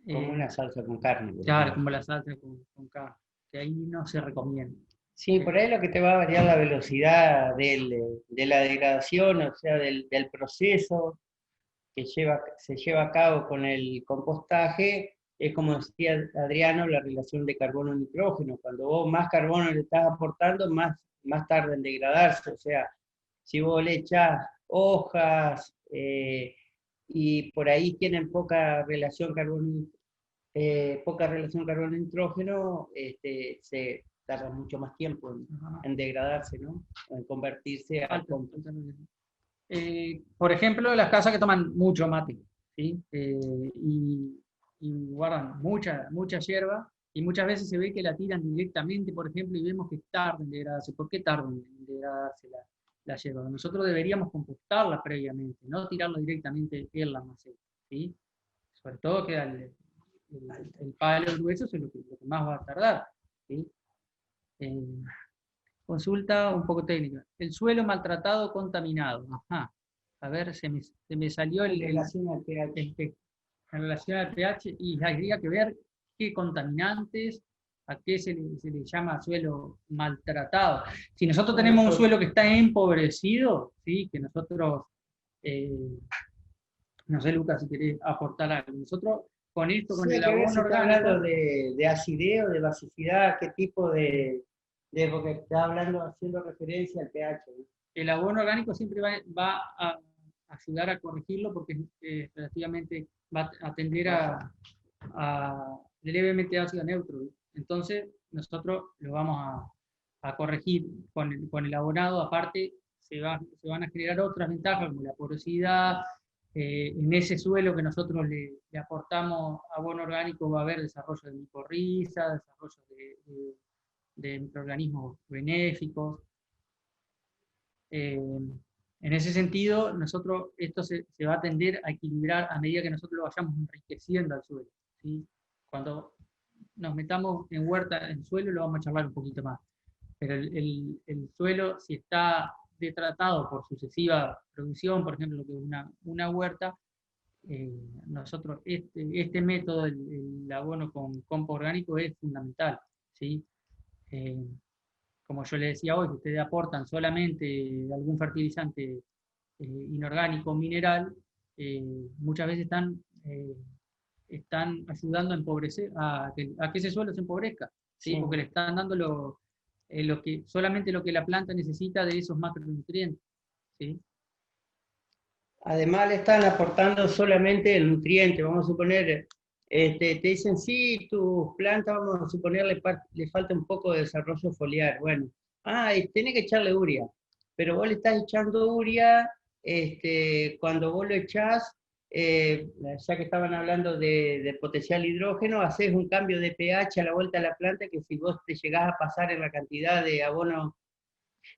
Como una salsa con carne. por Claro, ejemplo. como la salsa con carne, que ahí no se recomienda. Sí, por ahí lo que te va a variar la velocidad de la degradación, o sea, del proceso que se lleva a cabo con el compostaje, es como decía Adriano, la relación de carbono-nitrógeno. Cuando vos más carbono le estás aportando, más tarda en degradarse. O sea, si vos le echás hojas y por ahí tienen poca relación carbono-nitrógeno, se tarda mucho más tiempo en degradarse, ¿no? En convertirse al compost. Por ejemplo, las casas que toman mucho mate, ¿sí? Y guardan mucha hierba, y muchas veces se ve que la tiran directamente, por ejemplo, y vemos que tardan en degradarse. ¿Por qué tardan en degradarse la hierba? Nosotros deberíamos compostarla previamente, no tirarlo directamente en la maceta, ¿sí? Sobre todo que el palo grueso es lo que más va a tardar, ¿sí? Consulta un poco técnica. El suelo maltratado, contaminado. Ajá. A ver, se me salió En relación al pH. en relación al pH, y habría que ver qué contaminantes, a qué se le llama suelo maltratado. Si nosotros tenemos un suelo que está empobrecido, ¿sí? Que nosotros, no sé, Lucas, si querés aportar algo. Nosotros con esto, con el abono está hablando orgánico, de acidez o de basicidad, qué tipo porque está hablando, haciendo referencia al pH. ¿No? el abono orgánico siempre va a ayudar a corregirlo, porque relativamente va a tender a levemente ácido neutro. Entonces, nosotros lo vamos a corregir con el abonado. Aparte, se van a generar otras ventajas, como la porosidad. En ese suelo que nosotros le aportamos abono orgánico va a haber desarrollo de micorriza, desarrollo de microorganismos benéficos. En ese sentido, esto se va a tender a equilibrar a medida que nosotros lo vayamos enriqueciendo al suelo, ¿sí? Cuando nos metamos en huerta, en suelo, lo vamos a charlar un poquito más. Pero el suelo, si está detratado por sucesiva producción, por ejemplo, lo que es una huerta, nosotros, este método, el abono con compost orgánico, es fundamental, ¿sí? Como yo le decía hoy, que ustedes aportan solamente algún fertilizante inorgánico, mineral, muchas veces están ayudando a empobrecer, a que ese suelo se empobrezca, ¿sí? Porque le están dando solamente lo que la planta necesita de esos macronutrientes, ¿sí? Además le están aportando solamente el nutriente, vamos a suponer, te dicen, sí, tus plantas, vamos a suponer, le falta un poco de desarrollo foliar. Bueno, tiene que echarle urea, pero vos le estás echando urea cuando vos lo echás, ya que estaban hablando de potencial hidrógeno, haces un cambio de pH a la vuelta de la planta, que si vos te llegás a pasar en la cantidad de abono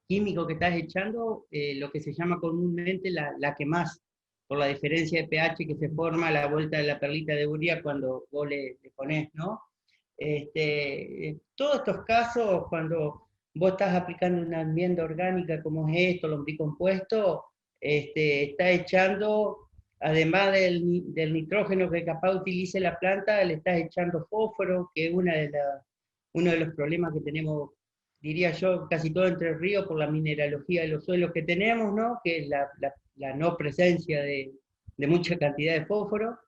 químico que estás echando, lo que se llama comúnmente la quemás, por la diferencia de pH que se forma a la vuelta de la perlita de urea cuando vos le ponés, ¿no? Todos estos casos, cuando vos estás aplicando una enmienda orgánica como es esto, lombricompuesto, está echando, además del nitrógeno que capaz utilice la planta, le estás echando fósforo, que es uno de los problemas que tenemos, diría yo, casi todo Entre Ríos, por la mineralogía de los suelos que tenemos, ¿no? Que es la no presencia de mucha cantidad de fósforo.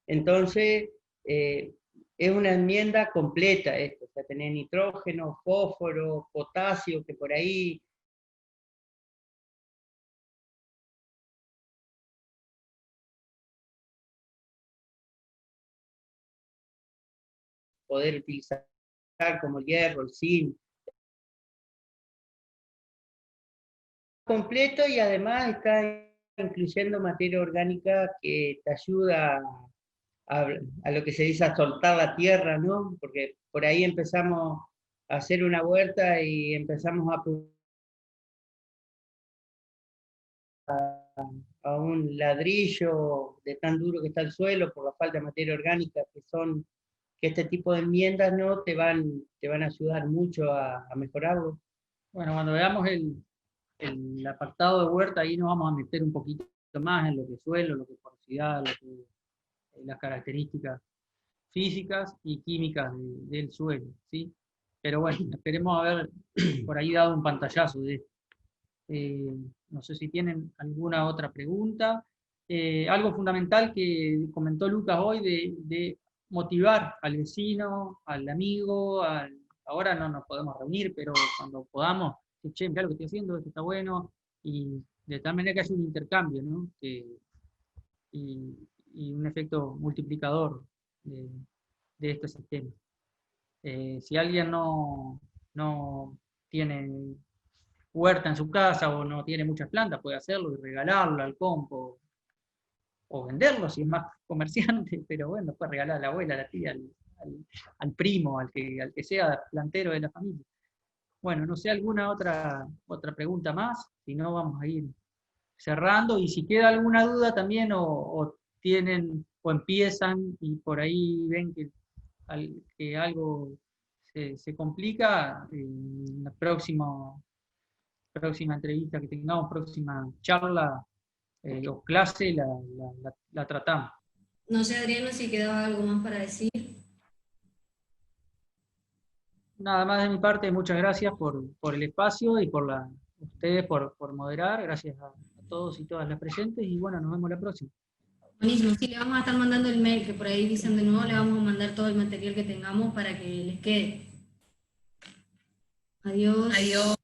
Entonces, es una enmienda completa esto, o sea, tener nitrógeno, fósforo, potasio, que por ahí poder utilizar como el hierro, el zinc, completo, y además está incluyendo materia orgánica que te ayuda a lo que se dice a soltar la tierra, ¿no? Porque por ahí empezamos a hacer una huerta y empezamos a un ladrillo de tan duro que está el suelo por la falta de materia orgánica, que este tipo de enmiendas, ¿no? te van a ayudar mucho a mejorarlo. Bueno, cuando veamos el apartado de huerta, ahí nos vamos a meter un poquito más en lo que es suelo, lo que es porosidad, las características físicas y químicas del suelo, ¿sí? Pero bueno, esperemos haber por ahí dado un pantallazo de esto. No sé si tienen alguna otra pregunta. Algo fundamental que comentó Lucas hoy de motivar al vecino, al amigo, ahora no nos podemos reunir, pero cuando podamos, che, mirá lo que estoy haciendo, esto está bueno, y de tal manera que haya un intercambio, ¿no? Y un efecto multiplicador de este sistema. Si alguien no tiene huerta en su casa o no tiene muchas plantas, puede hacerlo y regalarlo al compo o venderlo si es más comerciante, pero bueno, puede regalar a la abuela, a la tía, al primo, al que sea plantero de la familia. Bueno, no sé, alguna otra pregunta más, si no vamos a ir cerrando, y si queda alguna duda también o tienen o empiezan y por ahí ven que algo se complica, en la próxima entrevista que tengamos, próxima charla o clase, la tratamos. No sé, Adriano, si quedaba algo más para decir. Nada más de mi parte, muchas gracias por el espacio y ustedes por moderar, gracias a todos y todas las presentes, y bueno, nos vemos la próxima. Buenísimo, sí, le vamos a estar mandando el mail, que por ahí dicen de nuevo, le vamos a mandar todo el material que tengamos para que les quede. Adiós. Adiós.